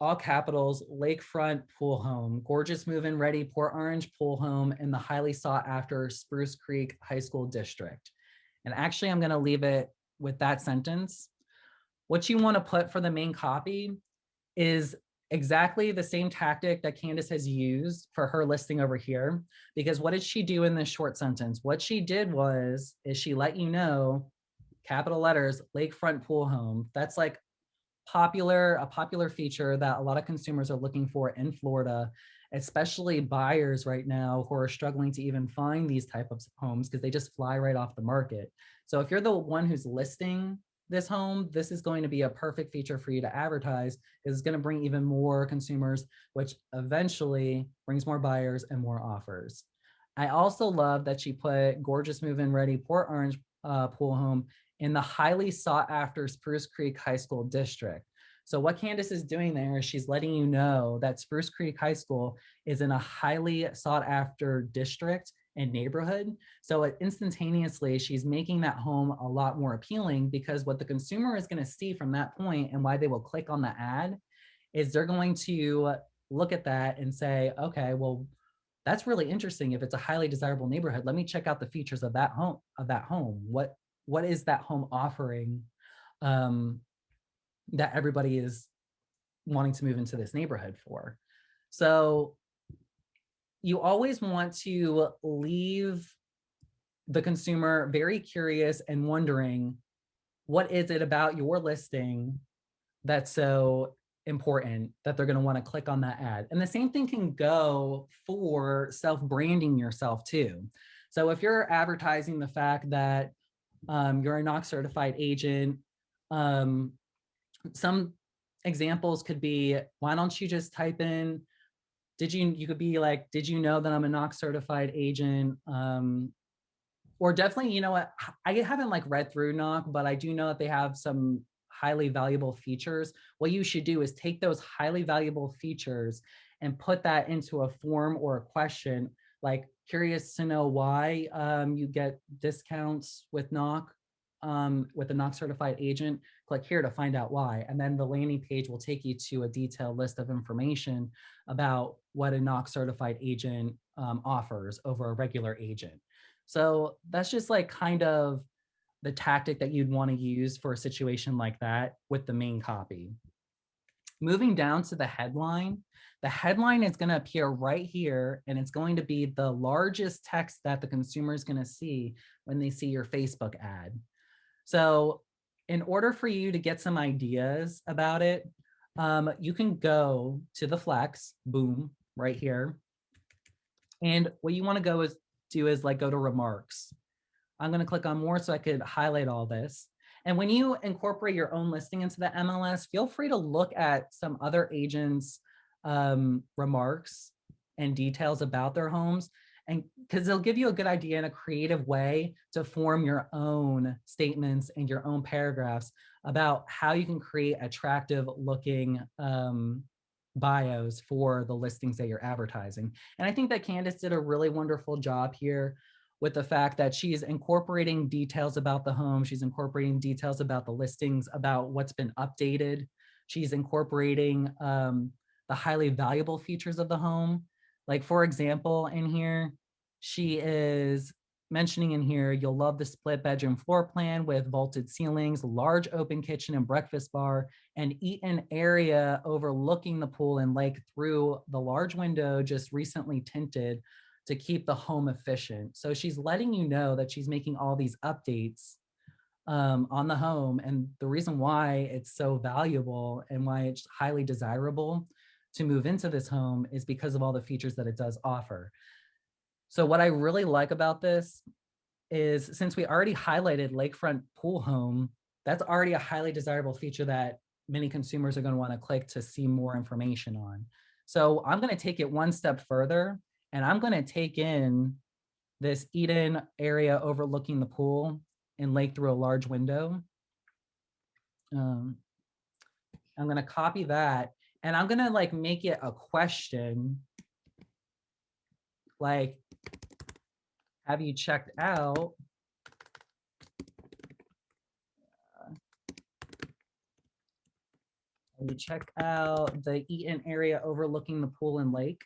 all capitals, lakefront pool home, gorgeous move-in ready Port Orange pool home in the highly sought after Spruce Creek High School District. And actually, I'm going to leave it with that sentence. What you want to put for the main copy is exactly the same tactic that Candace has used for her listing over here. Because what did she do in this short sentence? What she did was, is she let you know, capital letters, lakefront pool home. That's like a popular feature that a lot of consumers are looking for in Florida, especially buyers right now who are struggling to even find these type of homes because they just fly right off the market. So if you're the one who's listing this home, this is going to be a perfect feature for you to advertise. It's going to bring even more consumers, which eventually brings more buyers and more offers. I also love that she put gorgeous move-in ready Port Orange pool home in the highly sought after Spruce Creek High School district. So what Candace is doing there is she's letting you know that Spruce Creek High School is in a highly sought after district and neighborhood. So instantaneously, she's making that home a lot more appealing, because what the consumer is going to see from that point and why they will click on the ad is they're going to look at that and say, okay, well, that's really interesting. If it's a highly desirable neighborhood, let me check out the features of that home. What is that home offering that everybody is wanting to move into this neighborhood for? So you always want to leave the consumer very curious and wondering, what is it about your listing that's so important that they're going to want to click on that ad? And the same thing can go for self-branding yourself too. So if you're advertising the fact that you're a NOC certified agent, some examples could be, why don't you just type in, you could be like, did you know that I'm a NOC certified agent? Or definitely, you know what, I haven't like read through NOC, but I do know that they have some highly valuable features. What you should do is take those highly valuable features and put that into a form or a question, like curious to know why you get discounts with NOC, with a NOC certified agent. Click here to find out why. And then the landing page will take you to a detailed list of information about what a NOC certified agent offers over a regular agent. So that's just like kind of the tactic that you'd want to use for a situation like that with the main copy. Moving down to the headline is going to appear right here, and it's going to be the largest text that the consumer is going to see when they see your Facebook ad. So in order for you to get some ideas about it, you can go to the flex, boom, right here. And what you want to do is like go to remarks. I'm going to click on more so I could highlight all this. And when you incorporate your own listing into the MLS, feel free to look at some other agents' remarks and details about their homes, and because they'll give you a good idea in a creative way to form your own statements and your own paragraphs about how you can create attractive looking bios for the listings that you're advertising. And I think that Candace did a really wonderful job here with the fact that she's incorporating details about the home. She's incorporating details about the listings, about what's been updated. She's incorporating the highly valuable features of the home. Like for example, in here, she is mentioning in here, you'll love the split bedroom floor plan with vaulted ceilings, large open kitchen and breakfast bar, and eat-in area overlooking the pool and lake through the large window just recently tinted to keep the home efficient. So she's letting you know that she's making all these updates on the home, and the reason why it's so valuable and why it's highly desirable to move into this home is because of all the features that it does offer. So what I really like about this is, since we already highlighted lakefront pool home, that's already a highly desirable feature that many consumers are going to want to click to see more information on. So I'm going to take it one step further, and I'm going to take in this eat-in area overlooking the pool and lake through a large window. I'm going to copy that, and I'm going to like make it a question, like, have you checked out the eat-in area overlooking the pool and lake?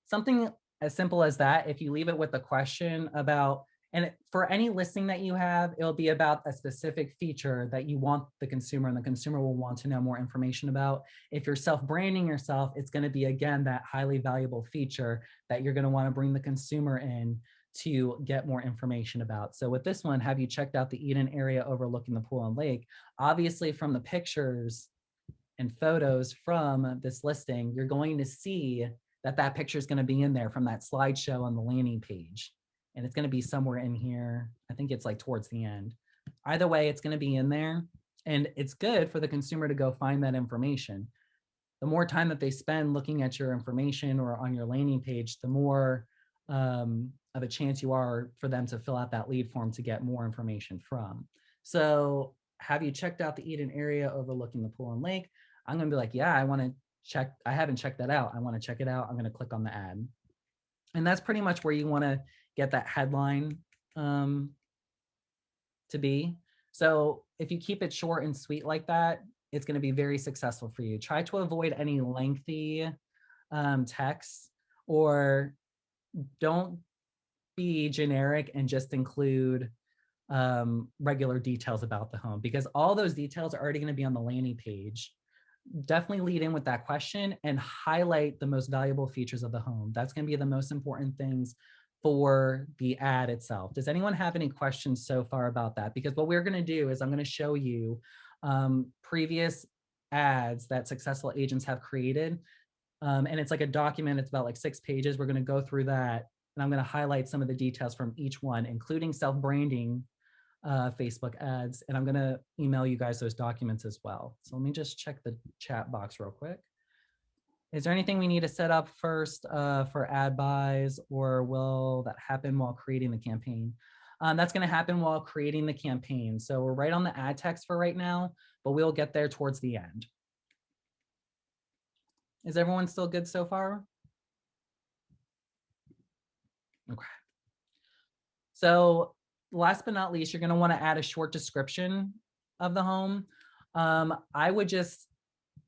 Something as simple as that. If you leave it with a question about, and for any listing that you have, it'll be about a specific feature that you want the consumer, and the consumer will want to know more information about. If you're self-branding yourself, it's going to be, again, that highly valuable feature that you're going to want to bring the consumer in to get more information about. So with this one, have you checked out the eat-in area overlooking the pool and lake? Obviously, from the pictures and photos from this listing, you're going to see that picture is going to be in there from that slideshow on the landing page. And it's going to be somewhere in here. I think it's like towards the end. Either way, it's going to be in there, and it's good for the consumer to go find that information. the more time that they spend looking at your information or on your landing page, the more of a chance you are for them to fill out that lead form to get more information from. So have you checked out the Eden area overlooking the pool and lake? I'm going to be like, yeah, I want to check. I haven't checked that out. I want to check it out. I'm going to click on the ad. And that's pretty much where you want to get that headline to be. So if you keep it short and sweet like that, it's going to be very successful for you. Try to avoid any lengthy text, or don't be generic and just include regular details about the home, because all those details are already going to be on the landing page. Definitely lead in with that question and highlight the most valuable features of the home. That's going to be the most important things for the ad itself. Does anyone have any questions so far about that? Because what we're going to do is I'm going to show you previous ads that successful agents have created. And it's like a document. It's about like 6 pages. We're going to go through that, and I'm going to highlight some of the details from each one, including self-branding Facebook ads. And I'm going to email you guys those documents as well. So let me just check the chat box real quick. Is there anything we need to set up first for ad buys, or will that happen while creating the campaign? That's going to happen while creating the campaign. So we're right on the ad text for right now, but we'll get there towards the end. Is everyone still good so far? Okay. So last but not least, you're going to want to add a short description of the home. I would just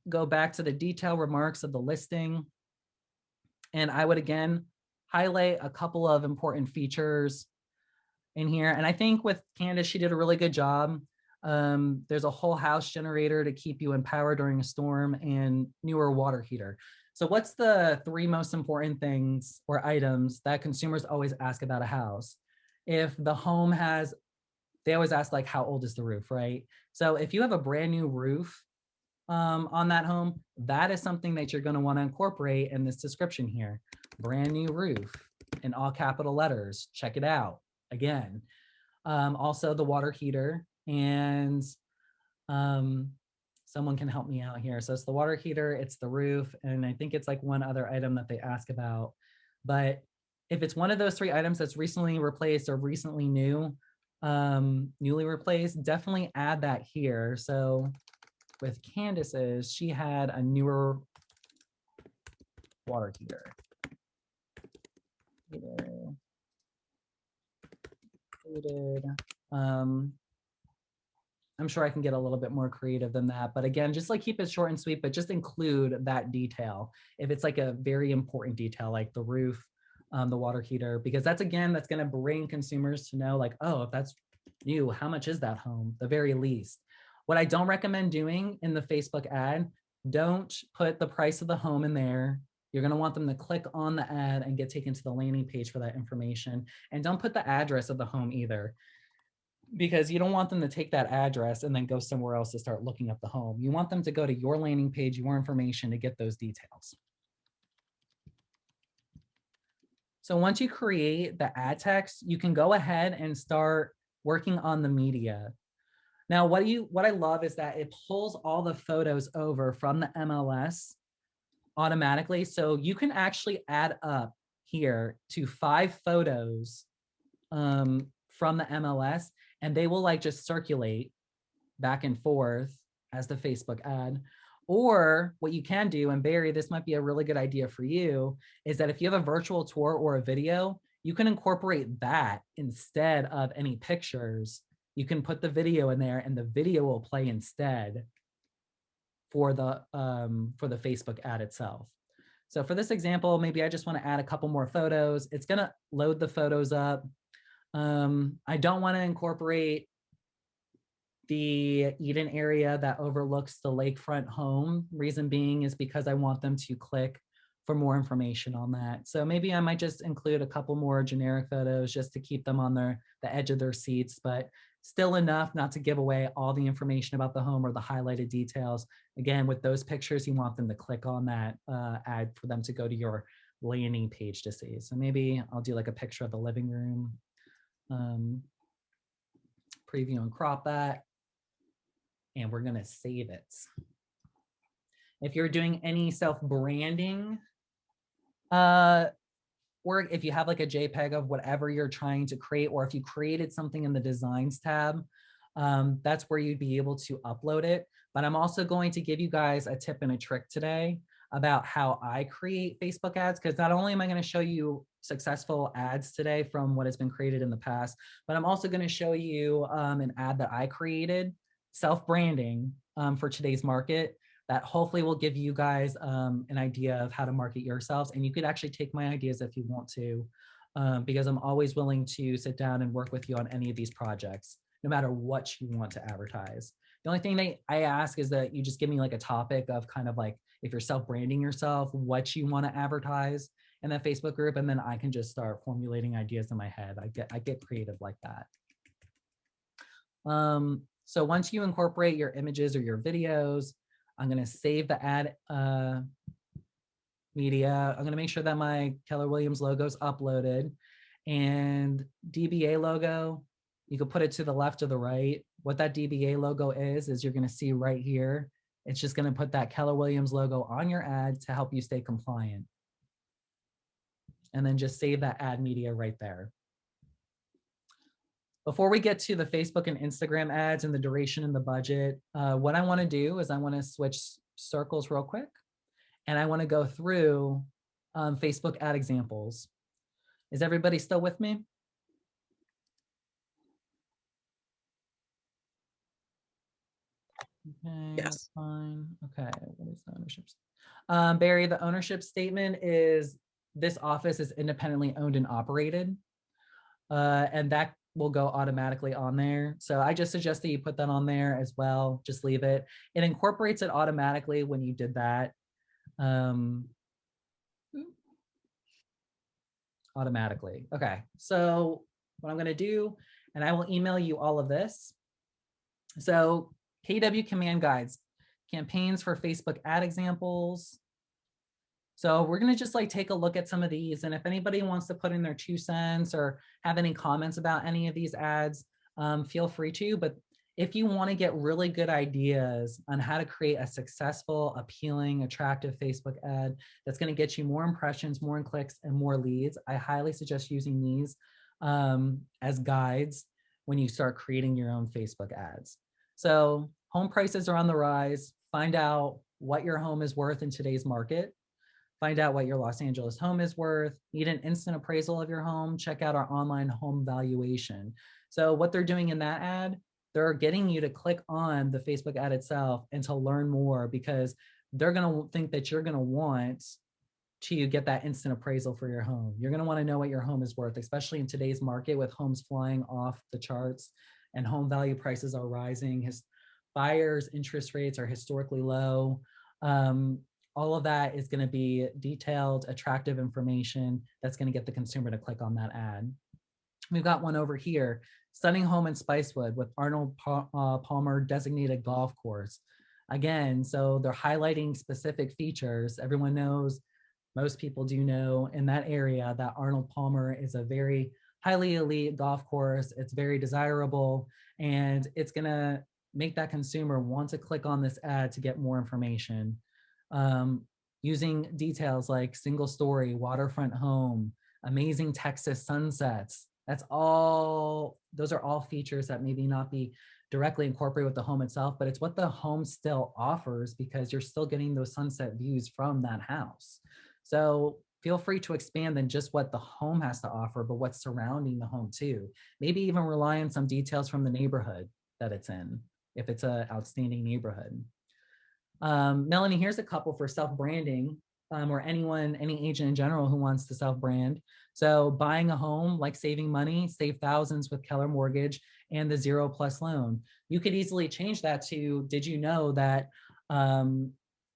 go back to the detailed remarks of the listing, and I would again highlight a couple of important features in here. And I think with Candace, she did a really good job. There's a whole house generator to keep you in power during a storm, and newer water heater. So what's the 3 most important things or items that consumers always ask about a house? If the home has, they always ask like, how old is the roof, right? So if you have a brand new roof on that home, that is something that you're going to want to incorporate in this description here. Brand new roof in all capital letters. Check it out again. Also the water heater, and someone can help me out here. So it's the water heater, it's the roof, and I think it's like one other item that they ask about. But if it's one of those 3 items that's recently replaced or recently new, newly replaced, definitely add that here. So with Candace's, she had a newer water heater. I'm sure I can get a little bit more creative than that. But again, just like keep it short and sweet, but just include that detail. If it's like a very important detail, like the roof, the water heater, because that's going to bring consumers to know like, oh, if that's new, how much is that home? The very least. What I don't recommend doing in the Facebook ad, don't put the price of the home in there. You're going to want them to click on the ad and get taken to the landing page for that information. And don't put the address of the home either, because you don't want them to take that address and then go somewhere else to start looking up the home. You want them to go to your landing page, your information, to get those details. So once you create the ad text, you can go ahead and start working on the media. Now, what I love is that it pulls all the photos over from the MLS automatically. So you can actually add up here to 5 photos from the MLS, and they will like just circulate back and forth as the Facebook ad. Or what you can do, and Barry, this might be a really good idea for you, is that if you have a virtual tour or a video, you can incorporate that instead of any pictures. You can put the video in there, and the video will play instead for the Facebook ad itself. So for this example, maybe I just want to add a couple more photos. It's going to load the photos up. I don't want to incorporate the Eden area that overlooks the lakefront home. Reason being is because I want them to click for more information on that. So maybe I might just include a couple more generic photos just to keep them on the edge of their seats, but still enough not to give away all the information about the home or the highlighted details. Again, with those pictures, you want them to click on that ad for them to go to your landing page to see. So maybe I'll do like a picture of the living room, preview and crop that, and we're gonna save it. If you're doing any self-branding work, if you have like a JPEG of whatever you're trying to create, or if you created something in the designs tab, that's where you'd be able to upload it. But I'm also going to give you guys a tip and a trick today about how I create Facebook ads, because not only am I going to show you successful ads today from what has been created in the past, but I'm also going to show you an ad that I created, self-branding, for today's market, that hopefully will give you guys an idea of how to market yourselves. And you could actually take my ideas if you want to, because I'm always willing to sit down and work with you on any of these projects, no matter what you want to advertise. The only thing that I ask is that you just give me like a topic of kind of like, if you're self-branding yourself, what you want to advertise in that Facebook group, and then I can just start formulating ideas in my head. I get creative like that. So once you incorporate your images or your videos, I'm going to save the ad media. I'm going to make sure that my Keller Williams logo is uploaded, and DBA logo, you can put it to the left or the right. What that DBA logo is you're going to see right here. It's just going to put that Keller Williams logo on your ad to help you stay compliant. And then just save that ad media right there. Before we get to the Facebook and Instagram ads and the duration and the budget, what I want to do is I want to switch circles real quick. And I want to go through Facebook ad examples. Is everybody still with me? Okay, Yes. that's fine. Okay, what is the ownership? Barry, the ownership statement is this office is independently owned and operated. And that will go automatically on there. So I just suggest that you put that on there as well. Just leave it. It incorporates it automatically when you did that. Automatically. Okay, so what I'm going to do, and I will email you all of this. So KW command guides, campaigns for Facebook ad examples. So we're going to just like take a look at some of these. And if anybody wants to put in their 2 cents or have any comments about any of these ads, feel free to. But if you want to get really good ideas on how to create a successful, appealing, attractive Facebook ad that's going to get you more impressions, more clicks, and more leads, I highly suggest using these as guides when you start creating your own Facebook ads. So home prices are on the rise. Find out what your home is worth in today's market. Find out what your Los Angeles home is worth. Need an instant appraisal of your home? Check out our online home valuation. So what they're doing in that ad, they're getting you to click on the Facebook ad itself and to learn more, because they're going to think that you're going to want to get that instant appraisal for your home. You're going to want to know what your home is worth, especially in today's market with homes flying off the charts and home value prices are rising. His buyers' interest rates are historically low. All of that is going to be detailed, attractive information that's going to get the consumer to click on that ad. We've got one over here, stunning home in Spicewood with Arnold Palmer designated golf course. Again, so they're highlighting specific features. Everyone knows, most people do know in that area that Arnold Palmer is a very highly elite golf course. It's very desirable, and it's going to make that consumer want to click on this ad to get more information. Using details like single story, waterfront home, amazing Texas sunsets. Those are all features that maybe not be directly incorporated with the home itself, but it's what the home still offers, because you're still getting those sunset views from that house. So feel free to expand than just what the home has to offer, but what's surrounding the home too. Maybe even rely on some details from the neighborhood that it's in, if it's an outstanding neighborhood. Melanie, here's a couple for self-branding, or anyone, any agent in general who wants to self-brand. So buying a home, like saving money, save thousands with Keller Mortgage and the 0+ loan. You could easily change that to, did you know that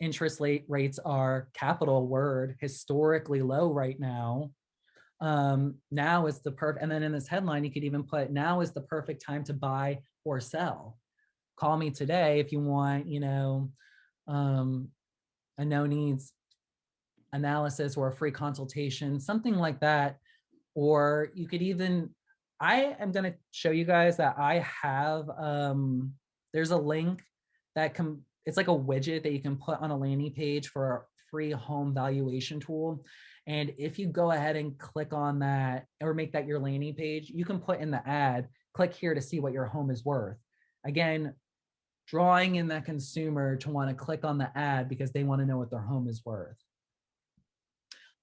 interest rates are, capital word, historically low right now? Now is the perfect, and then in this headline, you could even put, now is the perfect time to buy or sell. Call me today if you want, a no needs analysis or a free consultation, something like that. Or you could even, I am going to show you guys that I have, there's a link that it's like a widget that you can put on a landing page for a free home valuation tool. And if you go ahead and click on that or make that your landing page, you can put in the ad, click here to see what your home is worth. Again, drawing in that consumer to want to click on the ad because they want to know what their home is worth.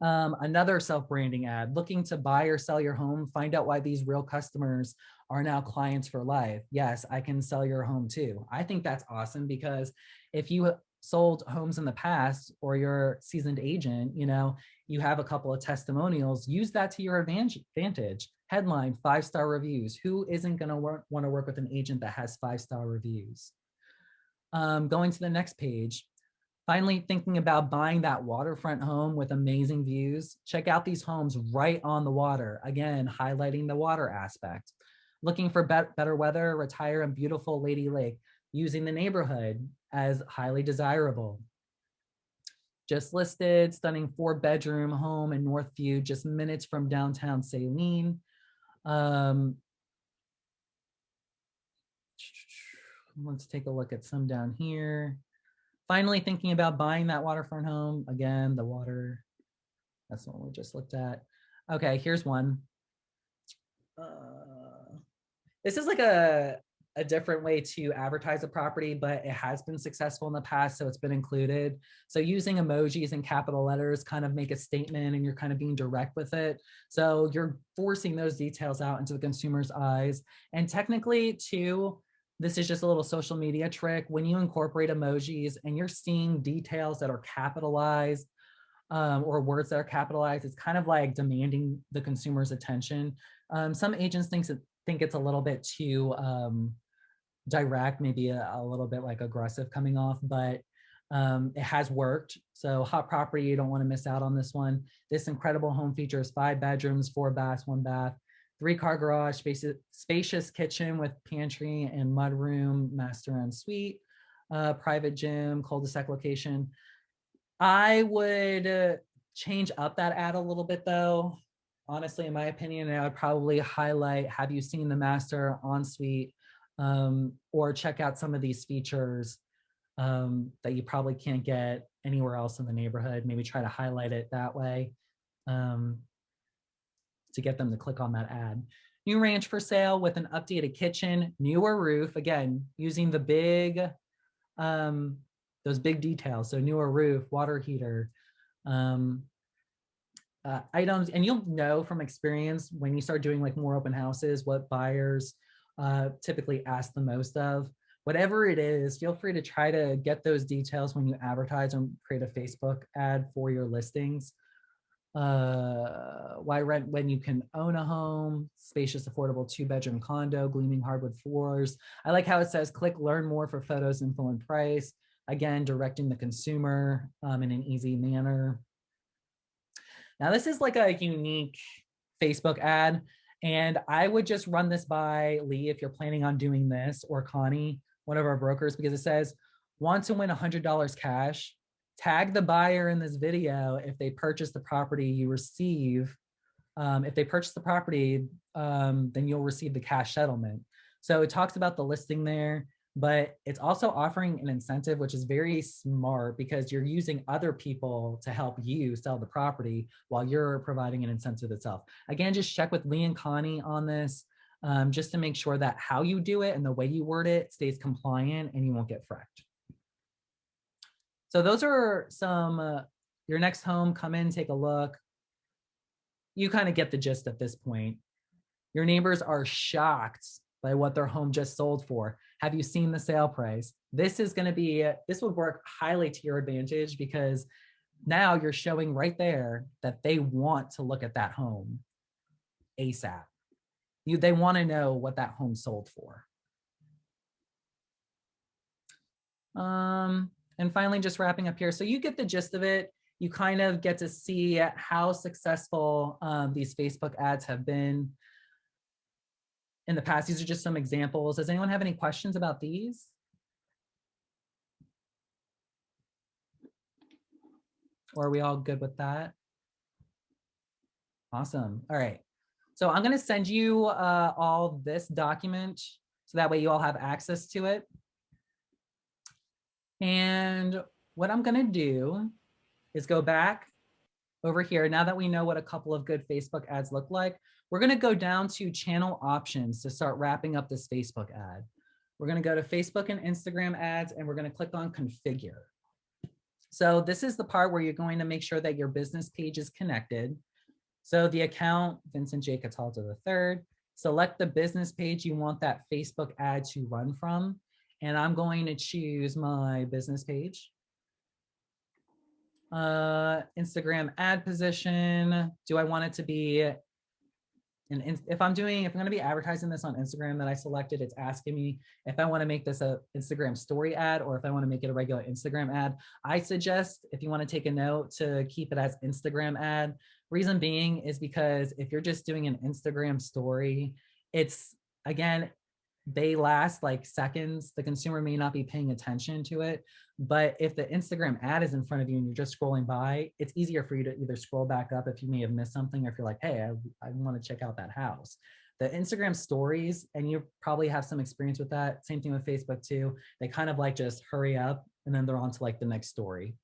Another self-branding ad, looking to buy or sell your home, find out why these real customers are now clients for life. Yes, I can sell your home too. I think that's awesome because if you sold homes in the past or you're a seasoned agent, you know, you have a couple of testimonials, use that to your advantage. Headline, 5-star reviews. Who isn't going to want to work with an agent that has 5-star reviews? Going to the next page. Finally, thinking about buying that waterfront home with amazing views, check out these homes right on the water. Again, highlighting the water aspect. Looking for better weather, retire in beautiful Lady Lake, using the neighborhood as highly desirable. Just listed, stunning 4-bedroom home in Northview, just minutes from downtown Saline. Let's take a look at some down here. Finally, thinking about buying that waterfront home. Again, the water, that's the one we just looked at. Okay, here's one. This is like a different way to advertise a property, but it has been successful in the past, so it's been included. So using emojis and capital letters kind of make a statement and you're kind of being direct with it. So you're forcing those details out into the consumer's eyes. And technically too, this is just a little social media trick. When you incorporate emojis and you're seeing details that are capitalized or words that are capitalized, it's kind of like demanding the consumer's attention. Some agents think it's a little bit too direct, maybe a little bit like aggressive coming off, but it has worked. So hot property, you don't want to miss out on this one. This incredible home features 5 bedrooms, 4 baths, 1 bath. 3-car garage, spacious kitchen with pantry and mudroom, master en suite, private gym, cul-de-sac location. I would change up that ad a little bit though. Honestly, in my opinion, I would probably highlight, have you seen the master en suite, or check out some of these features that you probably can't get anywhere else in the neighborhood. Maybe try to highlight it that way. To get them to click on that ad. New ranch for sale with an updated kitchen, newer roof, again, using the big, those big details. So newer roof, water heater, items. And you'll know from experience when you start doing like more open houses, what buyers typically ask the most of. Whatever it is, feel free to try to get those details when you advertise and create a Facebook ad for your listings. Why rent when you can own a home, spacious, affordable 2-bedroom condo, gleaming hardwood floors. I like how it says, click learn more for photos, info, and price. Again, directing the consumer in an easy manner. Now, this is like a unique Facebook ad, and I would just run this by Lee if you're planning on doing this, or Connie, one of our brokers, because it says, want to win $100 cash? Tag the buyer in this video if they purchase the property you receive. If they purchase the property, then you'll receive the cash settlement. So it talks about the listing there, but it's also offering an incentive, which is very smart because you're using other people to help you sell the property while you're providing an incentive itself. Again, just check with Lee and Connie on this just to make sure that how you do it and the way you word it stays compliant and you won't get fracked. So those are some, your next home, come in, take a look. You kind of get the gist at this point. Your neighbors are shocked by what their home just sold for. Have you seen the sale price? This is going to be, this would work highly to your advantage because now you're showing right there that they want to look at that home ASAP. They want to know what that home sold for. And finally, just wrapping up here. So you get the gist of it. You kind of get to see how successful these Facebook ads have been in the past. These are just some examples. Does anyone have any questions about these? Or are we all good with that? Awesome. All right. So I'm going to send you all this document so that way you all have access to it. And what I'm gonna do is go back over here. Now that we know what a couple of good Facebook ads look like, we're gonna go down to channel options to start wrapping up this Facebook ad. We're gonna go to Facebook and Instagram ads, and we're gonna click on configure. So this is the part where you're going to make sure that your business page is connected. So the account, Vincent J. Cataldo III, select the business page you want that Facebook ad to run from. And I'm going to choose my business page. Instagram ad position. Do I want it to be if I'm going to be advertising this on Instagram that I selected, it's asking me if I want to make this a Instagram story ad or if I want to make it a regular Instagram ad. I suggest, if you want to take a note, to keep it as Instagram ad. Reason being is because if you're just doing an Instagram story, it's, again, they last like seconds. The consumer may not be paying attention to it. But if the Instagram ad is in front of you and you're just scrolling by, it's easier for you to either scroll back up if you may have missed something, or if you're like, hey, I want to check out that house. The Instagram stories, and you probably have some experience with that. Same thing with Facebook too. They kind of like just hurry up and then they're on to like the next story.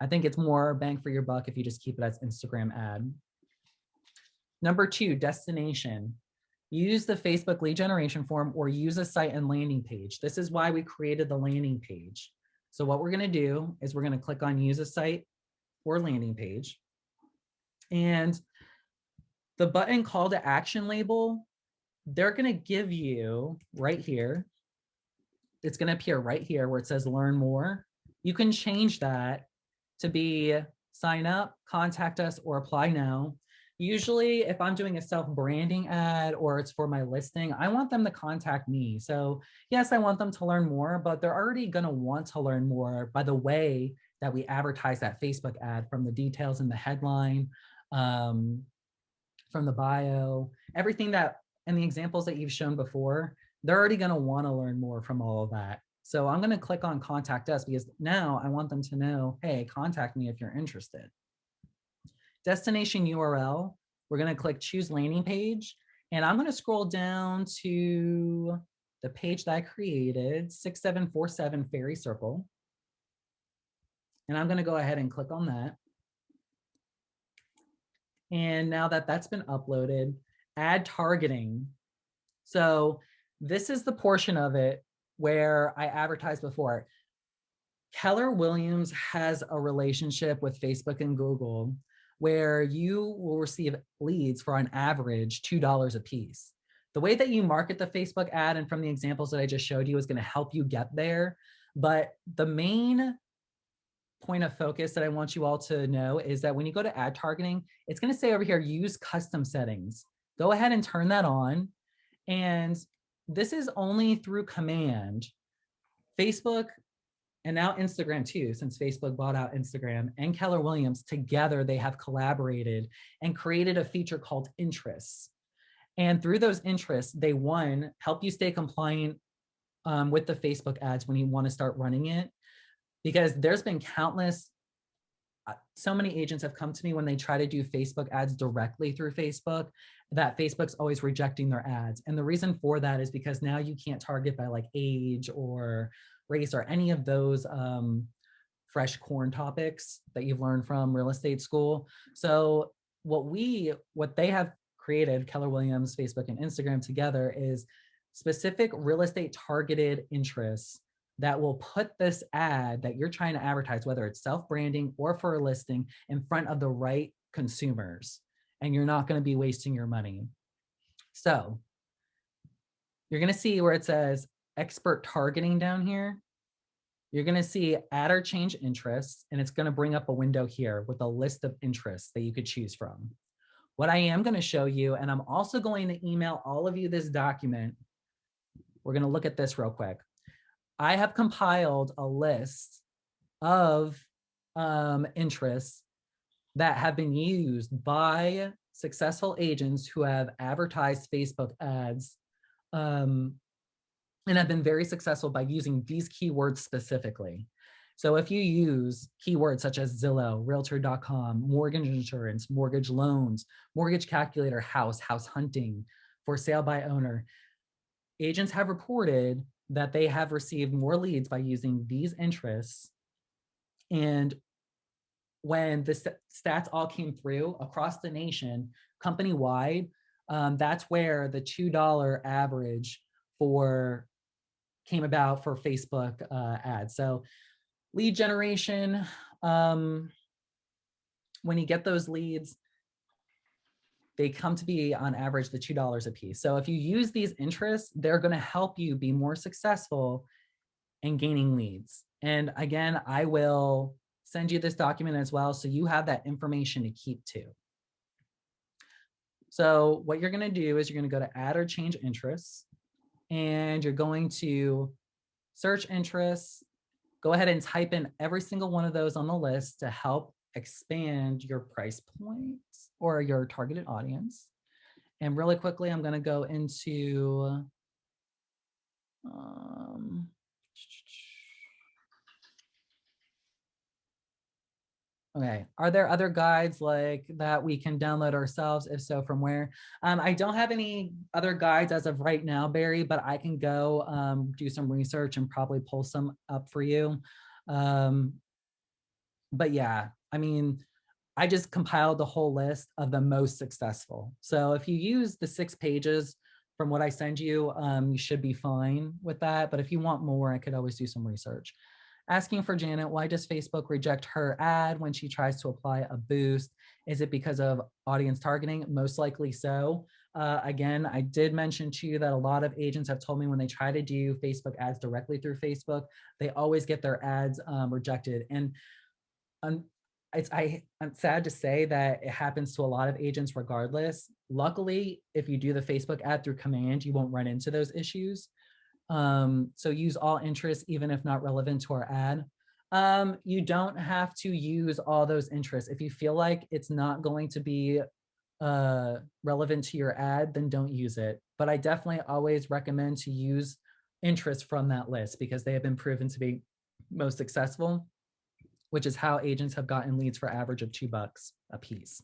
I think it's more bang for your buck if you just keep it as Instagram ad. Number 2, destination. Use the Facebook lead generation form or use a site and landing page. This is why we created the landing page. So what we're going to do is we're going to click on use a site or landing page. And the button call to action label, they're going to give you right here. It's going to appear right here where it says learn more. You can change that to be sign up, contact us, or apply now. Usually if I'm doing a self-branding ad or it's for my listing, I want them to contact me. So yes, I want them to learn more, but they're already gonna want to learn more by the way that we advertise that Facebook ad, from the details in the headline, from the bio, everything that, and the examples that you've shown before, they're already gonna wanna learn more from all of that. So I'm gonna click on contact us because now I want them to know, hey, contact me if you're interested. Destination URL, we're going to click choose landing page, and I'm going to scroll down to the page that I created, 6747 Ferry Circle. And I'm going to go ahead and click on that. And now that that's been uploaded, add targeting. So this is the portion of it where I advertised before. Keller Williams has a relationship with Facebook and Google where you will receive leads for on average $2 a piece. The way that you market the Facebook ad, and from the examples that I just showed you, is going to help you get there. But the main point of focus that I want you all to know is that when you go to ad targeting, it's going to say over here, use custom settings. Go ahead and turn that on. And this is only through command. Facebook, and now Instagram too, since Facebook bought out Instagram, and Keller Williams together, they have collaborated and created a feature called interests. And through those interests, they, one, help you stay compliant with the Facebook ads when you want to start running it. Because there's been countless, so many agents have come to me when they try to do Facebook ads directly through Facebook, that Facebook's always rejecting their ads. And the reason for that is because now you can't target by like age or race or any of those fresh corn topics that you've learned from real estate school. So what they have created, Keller Williams, Facebook, and Instagram together, is specific real estate targeted interests that will put this ad that you're trying to advertise, whether it's self-branding or for a listing, in front of the right consumers. And you're not going to be wasting your money. So you're going to see where it says expert targeting down here. You're going to see add or change interests, and it's going to bring up a window here with a list of interests that you could choose from. What I am going to show you, and I'm also going to email all of you this document. We're going to look at this real quick. I have compiled a list of interests that have been used by successful agents who have advertised Facebook ads and have been very successful by using these keywords specifically. So if you use keywords such as Zillow, Realtor.com, mortgage insurance, mortgage loans, mortgage calculator, house hunting, for sale by owner, agents have reported that they have received more leads by using these interests. And when the stats all came through across the nation, company-wide, that's where the $2 average came about for Facebook ads. So lead generation, when you get those leads, they come to be on average the $2 a piece. So if you use these interests, they're going to help you be more successful in gaining leads. And again, I will send you this document as well, so you have that information to keep too. So what you're going to do is you're going to go to add or change interests, and you're going to search interests. Go ahead and type in every single one of those on the list to help expand your price points or your targeted audience. And really quickly, I'm going to go into okay, are there other guides like that we can download ourselves? If so, from where? I don't have any other guides as of right now, Barry, but I can go do some research and probably pull some up for you. But yeah, I mean, I just compiled the whole list of the most successful. So if you use the 6 pages from what I send you, you should be fine with that. But if you want more, I could always do some research. Asking for Janet, why does Facebook reject her ad when she tries to apply a boost? Is it because of audience targeting? Most likely so. Again, I did mention to you that a lot of agents have told me when they try to do Facebook ads directly through Facebook, they always get their ads rejected. And I'm sad to say that it happens to a lot of agents regardless. Luckily, if you do the Facebook ad through command, you won't run into those issues. So use all interests, even if not relevant to our ad. You don't have to use all those interests. If you feel like it's not going to be relevant to your ad, then don't use it. But I definitely always recommend to use interests from that list because they have been proven to be most successful, which is how agents have gotten leads for average of $2 a piece.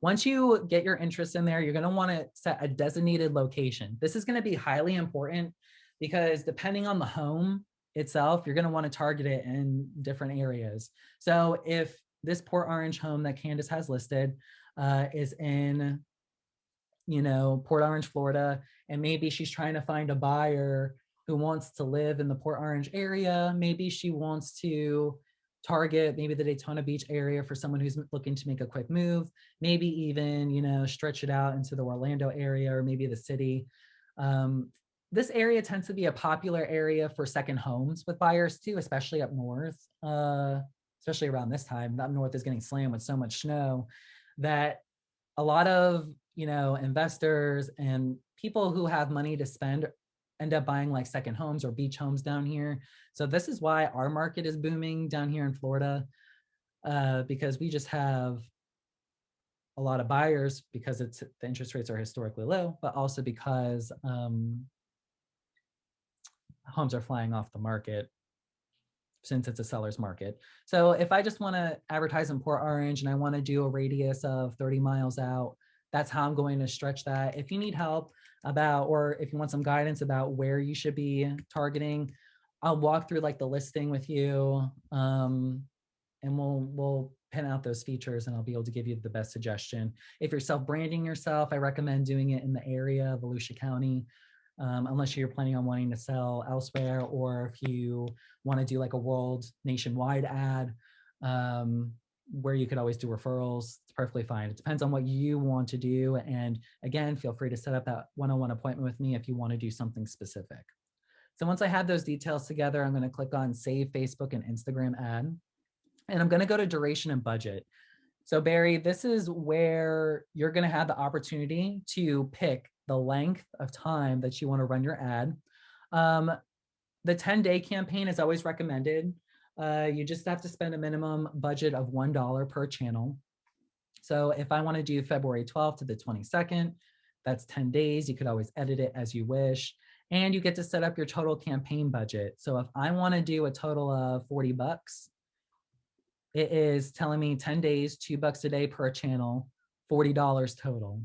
Once you get your interest in there, you're going to want to set a designated location. This is going to be highly important because depending on the home itself, you're going to want to target it in different areas. So if this Port Orange home that Candace has listed is in, Port Orange, Florida, and maybe she's trying to find a buyer who wants to live in the Port Orange area, maybe she wants to target maybe the Daytona Beach area for someone who's looking to make a quick move, maybe even, stretch it out into the Orlando area or maybe the city. This area tends to be a popular area for second homes with buyers too, especially up north, especially around this time. Up north is getting slammed with so much snow that a lot of, investors and people who have money to spend end up buying like second homes or beach homes down here. So this is why our market is booming down here in Florida, because we just have a lot of buyers because the interest rates are historically low, but also because homes are flying off the market since it's a seller's market. So if I just want to advertise in Port Orange and I want to do a radius of 30 miles out, that's how I'm going to stretch that. If you need help or if you want some guidance about where you should be targeting, I'll walk through like the listing with you, and we'll pin out those features and I'll be able to give you the best suggestion. If you're self-branding yourself, I recommend doing it in the area of Volusia County, unless you're planning on wanting to sell elsewhere, or if you want to do like a world nationwide ad, where you could always do referrals. It's perfectly fine. It depends on what you want to do. And again, feel free to set up that one-on-one appointment with me if you want to do something specific. So once I have those details together, I'm going to click on Save Facebook and Instagram Ad. And I'm going to go to Duration and Budget. So Barry, this is where you're going to have the opportunity to pick the length of time that you want to run your ad. The 10-day campaign is always recommended. You just have to spend a minimum budget of $1 per channel. So if I want to do February 12th to the 22nd, that's 10 days. You could always edit it as you wish. And you get to set up your total campaign budget. So if I want to do a total of $40, it is telling me 10 days, $2 a day per channel, $40 total.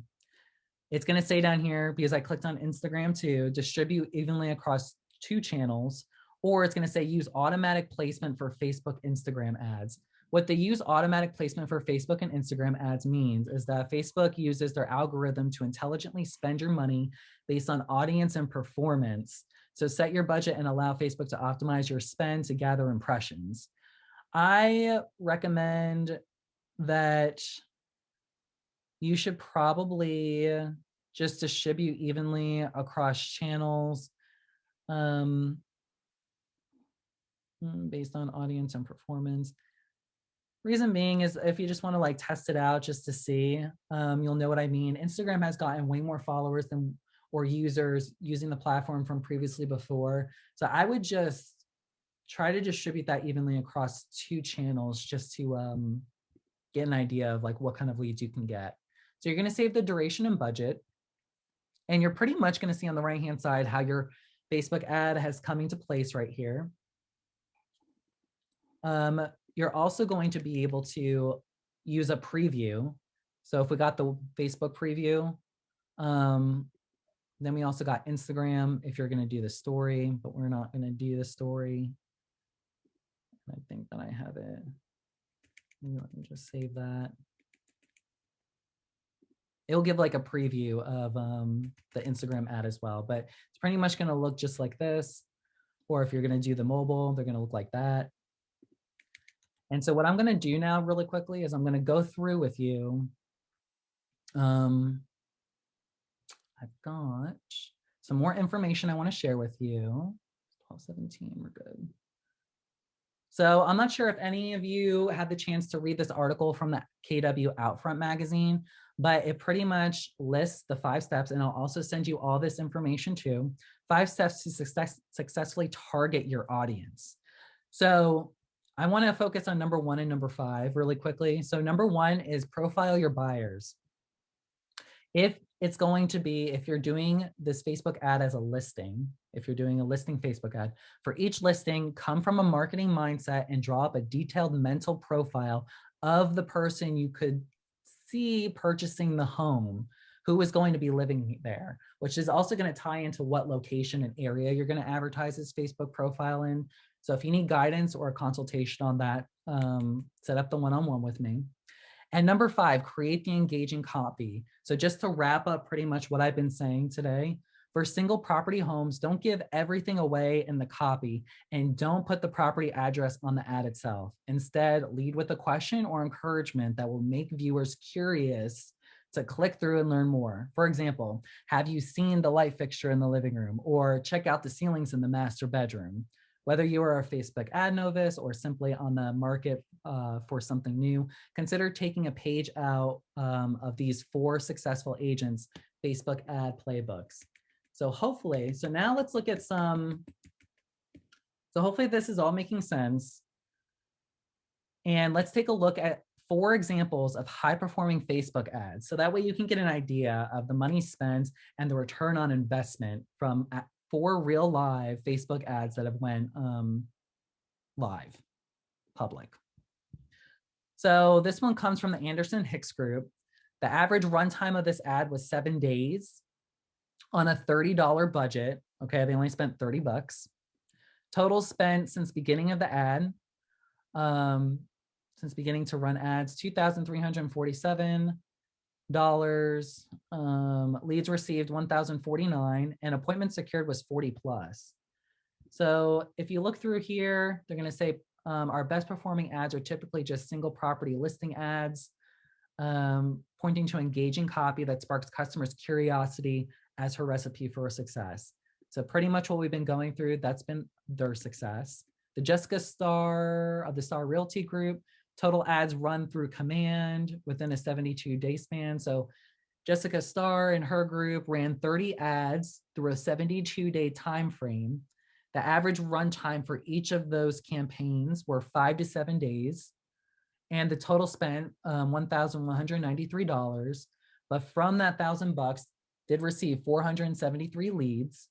It's going to say down here, because I clicked on Instagram too, distribute evenly across 2 channels, or it's going to say use automatic placement for Facebook, Instagram ads. What the use automatic placement for Facebook and Instagram ads means is that Facebook uses their algorithm to intelligently spend your money based on audience and performance. So set your budget and allow Facebook to optimize your spend to gather impressions. I recommend that you should probably just distribute evenly across channels based on audience and performance. Reason being is if you just want to like test it out just to see, you'll know what I mean. Instagram has gotten way more followers than or users using the platform from previously before. So I would just try to distribute that evenly across 2 channels just to get an idea of like what kind of leads you can get. So you're going to save the duration and budget. And you're pretty much going to see on the right-hand side how your Facebook ad has come into place right here. You're also going to be able to use a preview. So if we got the Facebook preview, then we also got Instagram if you're going to do the story, but we're not going to do the story. I think that I have it. Let me just save that. It'll give like a preview of the Instagram ad as well, but it's pretty much going to look just like this. Or if you're going to do the mobile, they're going to look like that. And so what I'm going to do now really quickly is I'm going to go through with you. I've got some more information I want to share with you. 12:17, we're good. So I'm not sure if any of you had the chance to read this article from the KW Outfront magazine, but it pretty much lists the 5 steps, and I'll also send you all this information too. 5 steps to successfully target your audience. So I want to focus on number 1 and number 5 really quickly. So number 1 is profile your buyers. If it's going to be, if you're doing this Facebook ad as a listing, if you're doing a listing Facebook ad, for each listing, come from a marketing mindset and draw up a detailed mental profile of the person you could see purchasing the home, who is going to be living there, which is also going to tie into what location and area you're going to advertise this Facebook profile in. So if you need guidance or a consultation on that, set up the one-on-one with me. And number 5, create the engaging copy. So just to wrap up pretty much what I've been saying today, for single property homes, don't give everything away in the copy and don't put the property address on the ad itself. Instead, lead with a question or encouragement that will make viewers curious to click through and learn more. For example, have you seen the light fixture in the living room, or check out the ceilings in the master bedroom? Whether you are a Facebook ad novice or simply on the market for something new, consider taking a page out of these 4 successful agents' Facebook ad playbooks. So hopefully, so now let's look at some, so hopefully this is all making sense. And let's take a look at 4 examples of high performing Facebook ads. So that way you can get an idea of the money spent and the return on investment from 4 real live Facebook ads that have went live, public. So this one comes from the Anderson Hicks Group. The average runtime of this ad was 7 days on a $30 budget. Okay, they only spent 30 bucks. Total spent since beginning of the ad, since beginning to run ads, $2,347. Leads received 1,049, and appointments secured was 40 plus. So if you look through here, they're going to say our best performing ads are typically just single property listing ads, pointing to engaging copy that sparks customers' curiosity as her recipe for success. So pretty much what we've been going through, that's been their success. The Jessica Starr of the Starr Realty Group, total ads run through command within a 72-day span. So Jessica Starr and her group ran 30 ads through a 72-day time frame. The average run time for each of those campaigns were 5 to 7 days. And the total spent $1,193. But from that $1,000, did receive 473 leads.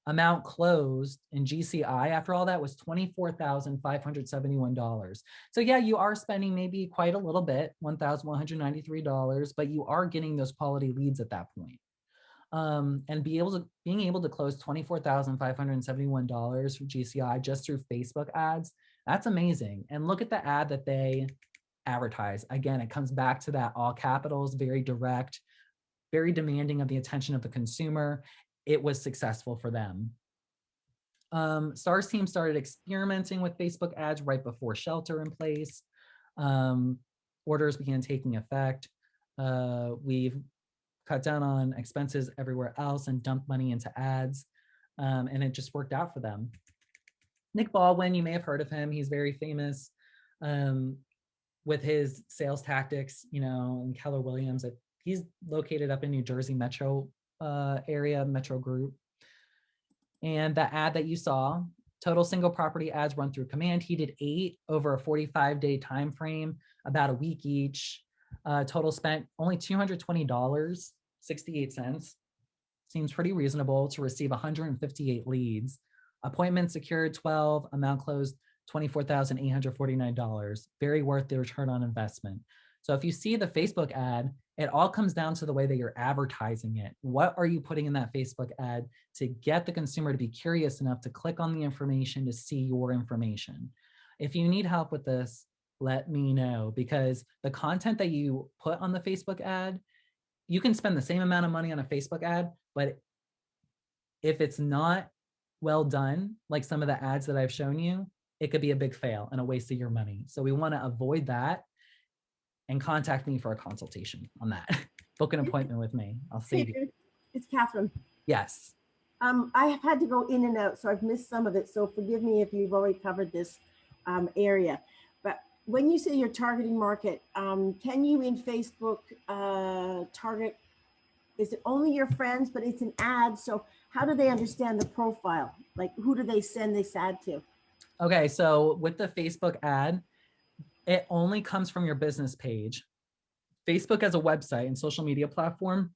Amount closed in GCI after all that was $24,571. So yeah, you are spending maybe quite a little bit, $1,193, but you are getting those quality leads at that point. and being able to close $24,571 for GCI just through Facebook ads. That's amazing. And look at the ad that they advertise. Again, it comes back to that all capitals, very direct, very demanding of the attention of the consumer. It was successful for them. STAR's team started experimenting with Facebook ads right before shelter in place. Orders began taking effect. We've cut down on expenses everywhere else and dumped money into ads. And it just worked out for them. Nick Baldwin, you may have heard of him. He's very famous with his sales tactics, and Keller Williams. He's located up in New Jersey metro area, metro group. And the ad that you saw, total single property ads run through command. He did 8 over a 45-day time frame, about a week each. Total spent only $220.68. Seems pretty reasonable to receive 158 leads. Appointments secured 12, amount closed $24,849. Very worth the return on investment. So if you see the Facebook ad, it all comes down to the way that you're advertising it. What are you putting in that Facebook ad to get the consumer to be curious enough to click on the information to see your information? If you need help with this, let me know, because the content that you put on the Facebook ad, you can spend the same amount of money on a Facebook ad, but if it's not well done, like some of the ads that I've shown you, it could be a big fail and a waste of your money. So we want to avoid that, and contact me for a consultation on that. Book an appointment with me. I'll save you. It's Catherine. Yes. I have had to go in and out, so I've missed some of it. So forgive me if you've already covered this area. But when you say you're targeting market, can you in Facebook target, is it only your friends, but it's an ad? So how do they understand the profile? Like, who do they send this ad to? Okay, so with the Facebook ad, it only comes from your business page. Facebook as a website and social media platform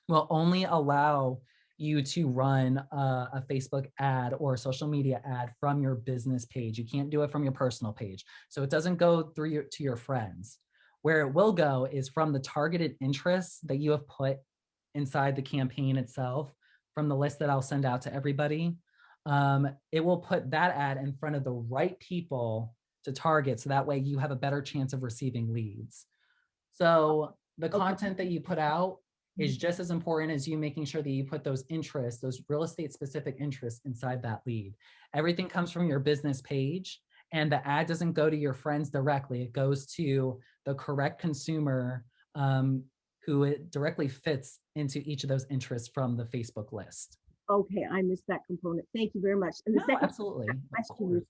will only allow you to run a Facebook ad or a social media ad from your business page. You can't do it from your personal page. So it doesn't go through to your friends. Where it will go is from the targeted interests that you have put inside the campaign itself, from the list that I'll send out to everybody. It will put that ad in front of the right people to target, so that way you have a better chance of receiving leads. So the content that you put out is just as important as you making sure that you put those interests, those real estate specific interests inside that lead. Everything comes from your business page, and the ad doesn't go to your friends directly. It goes to the correct consumer who it directly fits into each of those interests from the Facebook list. Okay, I missed that component. Thank you very much. And the second absolutely. question is,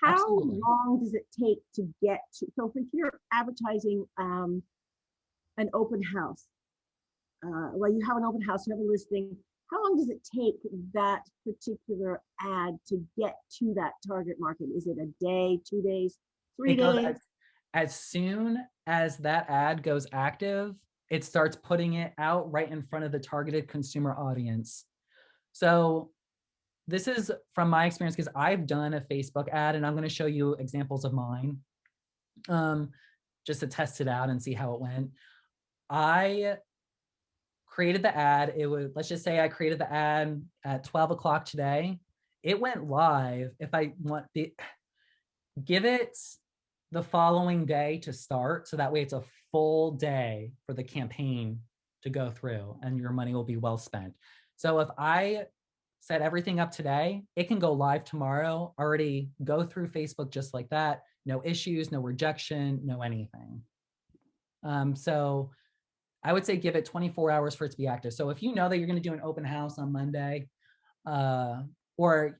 how long does it take to get to, so if you're advertising an open house, well, you have an open house, you have a listing, how long does it take that particular ad to get to that target market? Is it a day, 2 days, 3 days? As soon as that ad goes active, it starts putting it out right in front of the targeted consumer audience. So this is from my experience, because I've done a Facebook ad, and I'm going to show you examples of mine just to test it out and see how it went. I created the ad. It was, let's just say I created the ad at 12 o'clock today. It went live. If I want give it the following day to start, so that way it's a full day for the campaign to go through and your money will be well spent. So if I set everything up today, it can go live tomorrow, already go through Facebook just like that. No issues, no rejection, no anything. So I would say give it 24 hours for it to be active. So if you know that you're going to do an open house on Monday, and the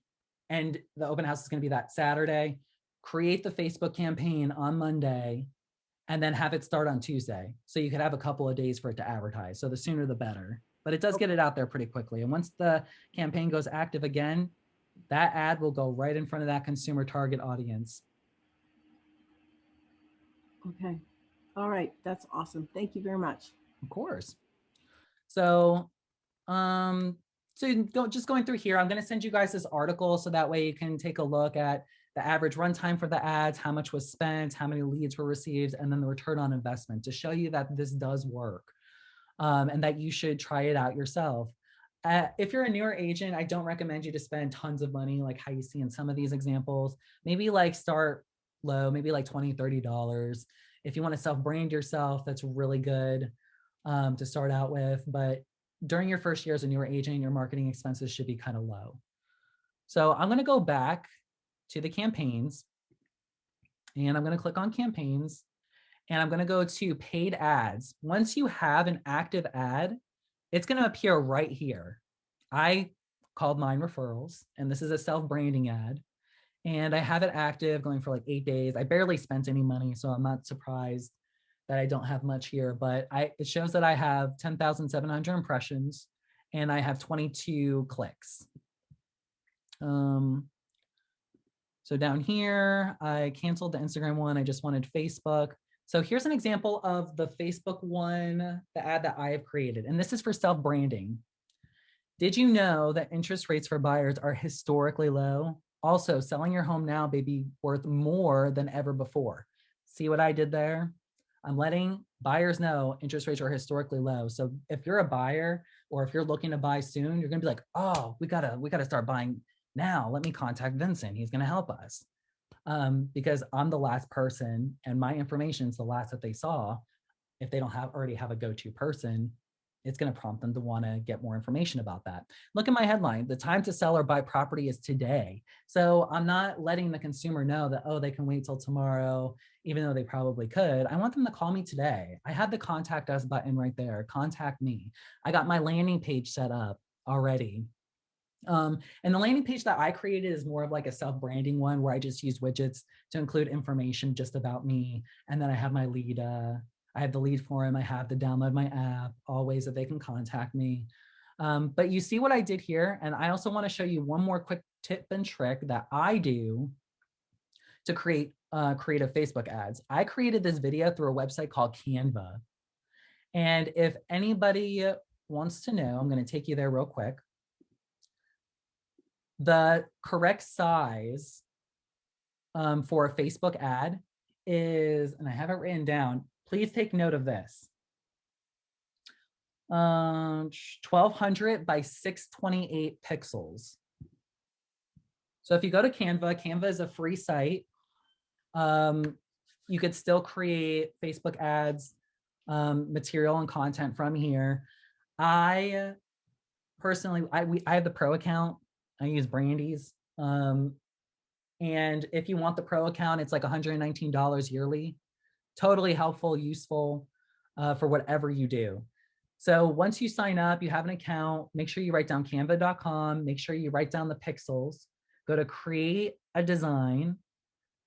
open house is going to be that Saturday, create the Facebook campaign on Monday and then have it start on Tuesday. So you could have a couple of days for it to advertise. So the sooner the better. But it does get it out there pretty quickly. And once the campaign goes active again, that ad will go right in front of that consumer target audience. Okay. All right. That's awesome. Thank you very much. Of course. So, just going through here, I'm going to send you guys this article so that way you can take a look at the average runtime for the ads, how much was spent, how many leads were received, and then the return on investment to show you that this does work. and that you should try it out yourself. If you're a newer agent, I don't recommend you to spend tons of money like how you see in some of these examples. Maybe like start low, maybe like $20, $30. If you want to self-brand yourself, that's really good to start out with. But during your first year as a newer agent, your marketing expenses should be kind of low. So I'm going to go back to the campaigns, and I'm going to click on campaigns, and I'm going to go to paid ads. Once you have an active ad, it's going to appear right here. I called mine referrals, and this is a self-branding ad. And I have it active going for like 8 days. I barely spent any money, so I'm not surprised that I don't have much here, but it shows that I have 10,700 impressions and I have 22 clicks. So down here, I canceled the Instagram one. I just wanted Facebook. So here's an example of the Facebook one, the ad that I have created. And this is for self-branding. Did you know that interest rates for buyers are historically low? Also, selling your home now may be worth more than ever before. See what I did there? I'm letting buyers know interest rates are historically low. So if you're a buyer or if you're looking to buy soon, you're gonna be like, oh, we gotta start buying now. Let me contact Vincent. He's gonna help us. Because I'm the last person and my information is the last that they saw. If they don't already have a go-to person, it's going to prompt them to want to get more information about that. Look at my headline. The time to sell or buy property is today. So I'm not letting the consumer know that, oh, they can wait till tomorrow, even though they probably could. I want them to call me today. I have the contact us button right there. Contact me. I got my landing page set up already. And the landing page that I created is more of like a self-branding one where I just use widgets to include information just about me. And then I have my lead, I have the lead form, I have to download my app, all ways that they can contact me. But you see what I did here. And I also want to show you one more quick tip and trick that I do to create creative Facebook ads. I created this video through a website called Canva. And if anybody wants to know, I'm going to take you there real quick. The correct size for a Facebook ad is, and I have it written down, please take note of this. 1200 by 628 pixels. So if you go to Canva, Canva is a free site. You could still create Facebook ads, material and content from here. I personally, I have the pro account. I use Brandy's. And if you want the pro account, it's like $119 yearly. Totally helpful, useful for whatever you do. So once you sign up, you have an account, make sure you write down canva.com, make sure you write down the pixels, go to create a design,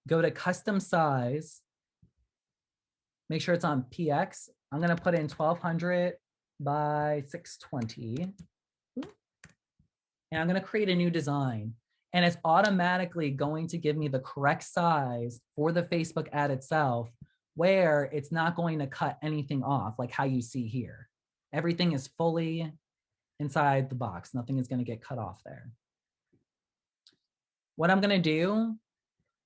go to custom size, make sure it's on PX. I'm gonna put in 1200 by 620. And I'm going to create a new design. And it's automatically going to give me the correct size for the Facebook ad itself, where it's not going to cut anything off like how you see here. Everything is fully inside the box. Nothing is going to get cut off there. What I'm going to do,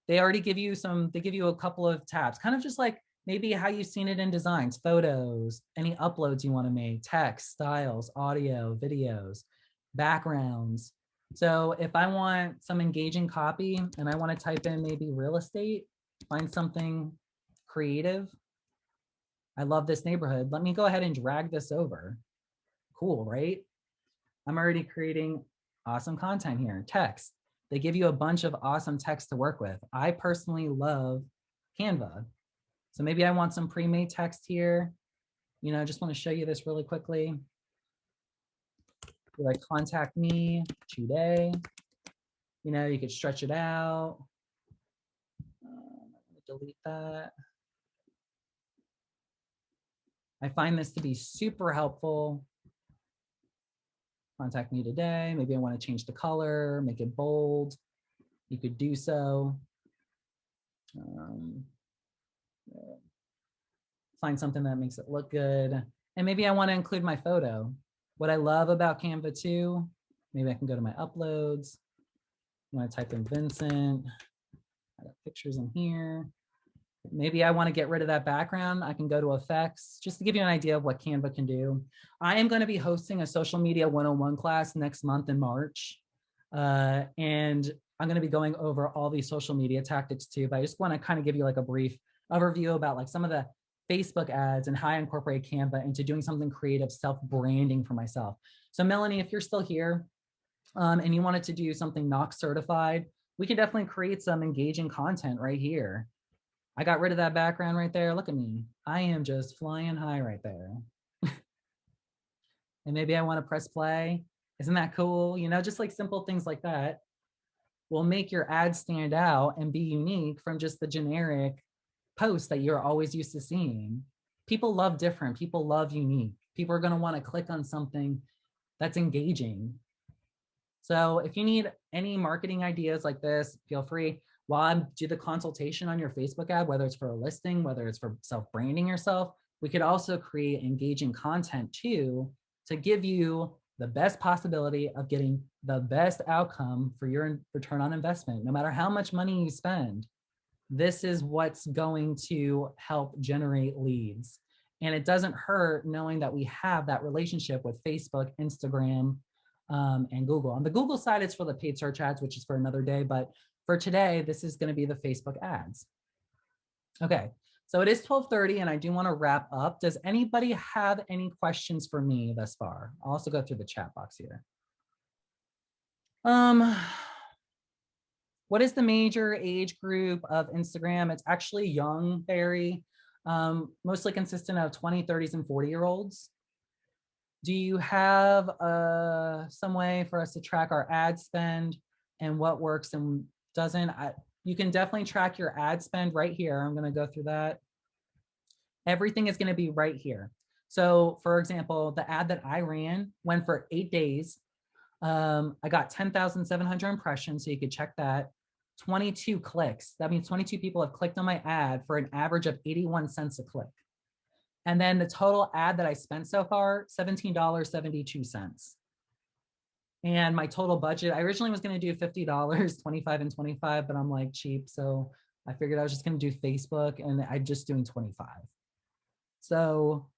they already give you they give you a couple of tabs, kind of just like maybe how you've seen it in designs, photos, any uploads you want to make, text, styles, audio, videos, backgrounds. So if I want some engaging copy and I want to type in maybe real estate, find something creative. I love this neighborhood. Let me go ahead and drag this over. Cool, right? I'm already creating awesome content here. Text. They give you a bunch of awesome text to work with. I personally love Canva. So maybe I want some pre-made text here. You know, I just want to show you this really quickly. Like, contact me today. You know, you could stretch it out. Delete that. I find this to be super helpful. Contact me today. Maybe I want to change the color, make it bold. You could do so. Find something that makes it look good. And maybe I want to include my photo. What I love about Canva too, maybe I can go to my uploads. I want to type in Vincent. I got pictures in here. Maybe I want to get rid of that background. I can go to effects just to give you an idea of what Canva can do. I am going to be hosting a social media 101 class next month in March. And I'm going to be going over all these social media tactics too, but I just want to kind of give you like a brief overview about like some of the Facebook ads and how I incorporate Canva into doing something creative, self-branding for myself. So Melanie, if you're still here and you wanted to do something Knox certified, we can definitely create some engaging content right here. I got rid of that background right there. Look at me. I am just flying high right there. And maybe I want to press play. Isn't that cool? You know, just like simple things like that will make your ad stand out and be unique from just the generic post that you're always used to seeing. People love different. People love unique. People are going to want to click on something that's engaging. So if you need any marketing ideas like this, feel free. While I do the consultation on your Facebook ad, whether it's for a listing, whether it's for self-branding yourself, we could also create engaging content too to give you the best possibility of getting the best outcome for your return on investment. No matter how much money you spend, this is what's going to help generate leads. And it doesn't hurt knowing that we have that relationship with Facebook, Instagram, and Google. On the Google side, it's for the paid search ads, which is for another day. But for today, this is going to be the Facebook ads. Okay, so it is 12:30 and I do want to wrap up. Does anybody have any questions for me thus far? I'll also go through the chat box here. What is the major age group of Instagram? It's actually young, Barry, mostly consistent of 20, 30s, and 40-year-olds. Do you have some way for us to track our ad spend and what works and doesn't? You can definitely track your ad spend right here. I'm going to go through that. Everything is going to be right here. So for example, the ad that I ran went for 8 days. I got 10,700 impressions, so you could check that. 22 clicks. That means 22 people have clicked on my ad for an average of 81 cents a click. And then the total ad that I spent so far, $17.72. And my total budget, I originally was going to do $50, 25 and 25, but I'm like cheap. So I figured I was just going to do Facebook and I'm just doing 25. So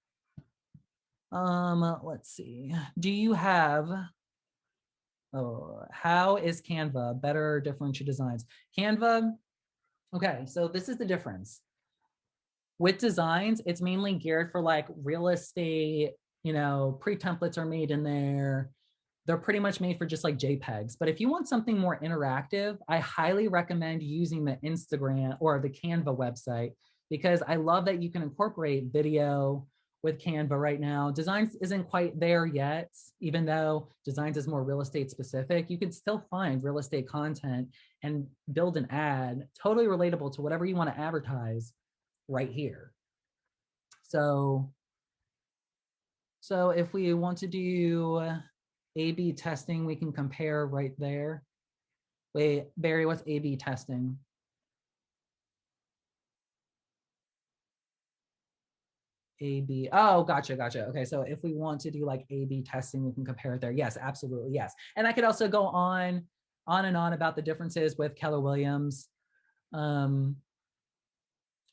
let's see. Do you have, how is Canva better differential designs? Canva, okay, so this is the difference. With designs, it's mainly geared for like real estate, you know, pre-templates are made in there. They're pretty much made for just like JPEGs. But if you want something more interactive, I highly recommend using the Instagram or the Canva website, because I love that you can incorporate video with Canva right now. Designs isn't quite there yet, even though designs is more real estate specific. You can still find real estate content and build an ad totally relatable to whatever you want to advertise right here. So if we want to do A/B testing, we can compare right there. Wait, Barry, what's A/B testing? A/B. Oh, gotcha. Okay, so if we want to do like A/B testing, we can compare it there. Yes, absolutely, yes. And I could also go on and on about the differences with Keller Williams.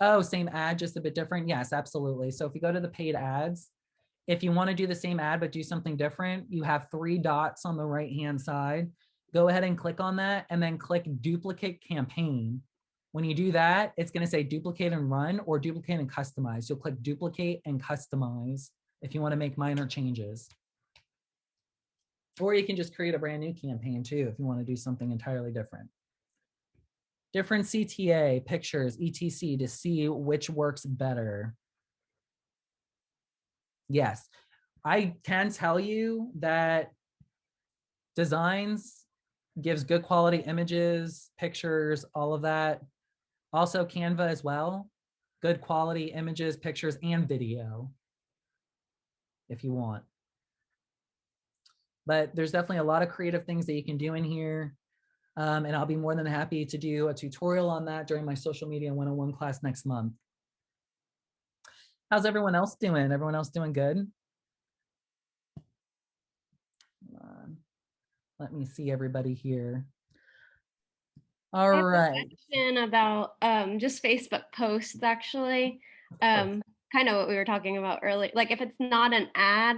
Oh, same ad, just a bit different. Yes, absolutely. So if you go to the paid ads, if you want to do the same ad but do something different, you have 3 dots on the right-hand side. Go ahead and click on that and then click duplicate campaign. When you do that, it's going to say duplicate and run or duplicate and customize. You'll click duplicate and customize if you want to make minor changes. Or you can just create a brand new campaign too if you want to do something entirely different. Different CTA, pictures, etc. to see which works better. Yes, I can tell you that designs gives good quality images, pictures, all of that. Also Canva as well, good quality images, pictures, and video if you want. But there's definitely a lot of creative things that you can do in here. And I'll be more than happy to do a tutorial on that during my social media 101 class next month. How's everyone else doing? Everyone else doing good? Hold on. Let me see everybody here. All I have a right. question about just Facebook posts actually. Kind of what we were talking about earlier. Like if it's not an ad,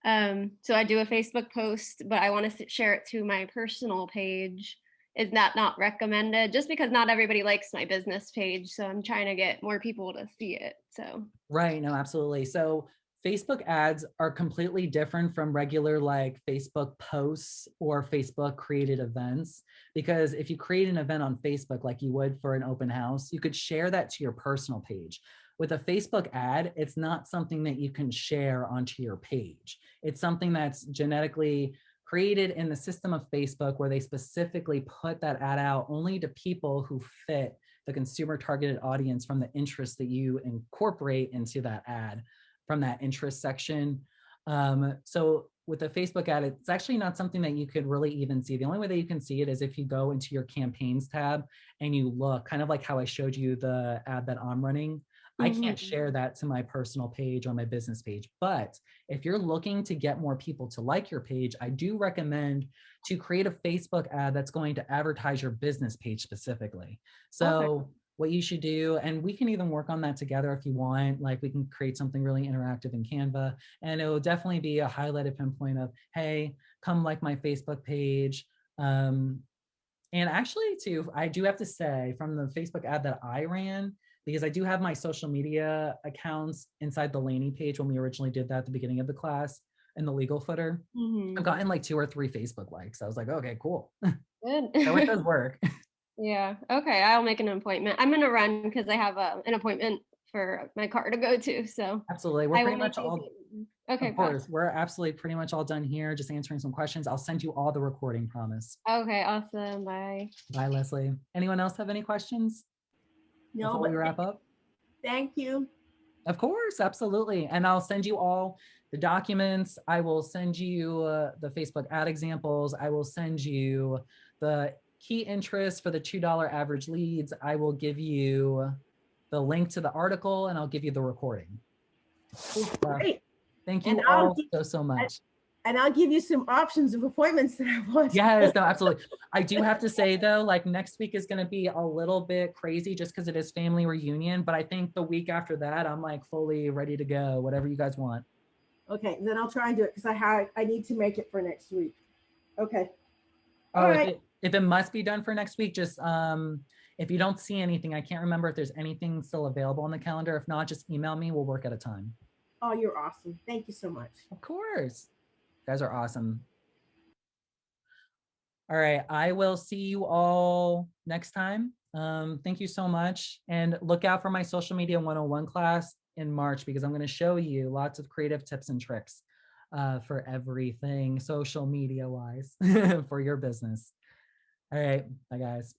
so I do a Facebook post, but I want to share it to my personal page. Is that not recommended? Just because not everybody likes my business page, so I'm trying to get more people to see it. So Right, no, absolutely. So Facebook ads are completely different from regular like Facebook posts or Facebook created events. Because if you create an event on Facebook like you would for an open house, you could share that to your personal page. With a Facebook ad, it's not something that you can share onto your page. It's something that's genetically created in the system of Facebook where they specifically put that ad out only to people who fit the consumer targeted audience from the interest that you incorporate into that ad from that interest section. So with a Facebook ad, it's actually not something that you could really even see. The only way that you can see it is if you go into your campaigns tab and you look, kind of like how I showed you the ad that I'm running. I can't share that to my personal page or my business page. But if you're looking to get more people to like your page, I do recommend to create a Facebook ad that's going to advertise your business page specifically. So what you should do, and we can even work on that together if you want, like we can create something really interactive in Canva, and it will definitely be a highlighted pinpoint of, hey, come like my Facebook page. And actually too, I do have to say from the Facebook ad that I ran, because I do have my social media accounts inside the Laney page when we originally did that at the beginning of the class in the legal footer. I've gotten like 2 or 3 Facebook likes. I was like, okay, cool. good. So it does work. Yeah. Okay. I'll make an appointment. I'm gonna run because I have an appointment for my car to go to. So Absolutely. We're I will pretty make much the all, appointment. Okay. of Bye. course, we're absolutely pretty much all done here, just answering some questions. I'll send you all the recording, promise. Okay. Awesome. Bye. Bye, Leslie. Anyone else have any questions No, before we but wrap up? thank you. Of course, absolutely. And I'll send you all the documents. I will send you the Facebook ad examples. I will send you the key interest for the $2 average leads. I will give you the link to the article and I'll give you the recording. Great. Thank And you all so much. And I'll give you some options of appointments that I want. Yes, no, absolutely. I do have to say though, like next week is going to be a little bit crazy just because it is family reunion. But I think the week after that, I'm like fully ready to go, whatever you guys want. Okay, then I'll try and do it because I need to make it for next week. Okay. Oh, All right. if it must be done for next week, just if you don't see anything, I can't remember if there's anything still available on the calendar. If not, just email me. We'll work at a time. Oh, you're awesome. Thank you so much. Of course. You guys are awesome. All right, I will see you all next time. Thank you so much. And look out for my social media 101 class in March because I'm going to show you lots of creative tips and tricks for everything social media wise for your business. All right, bye guys.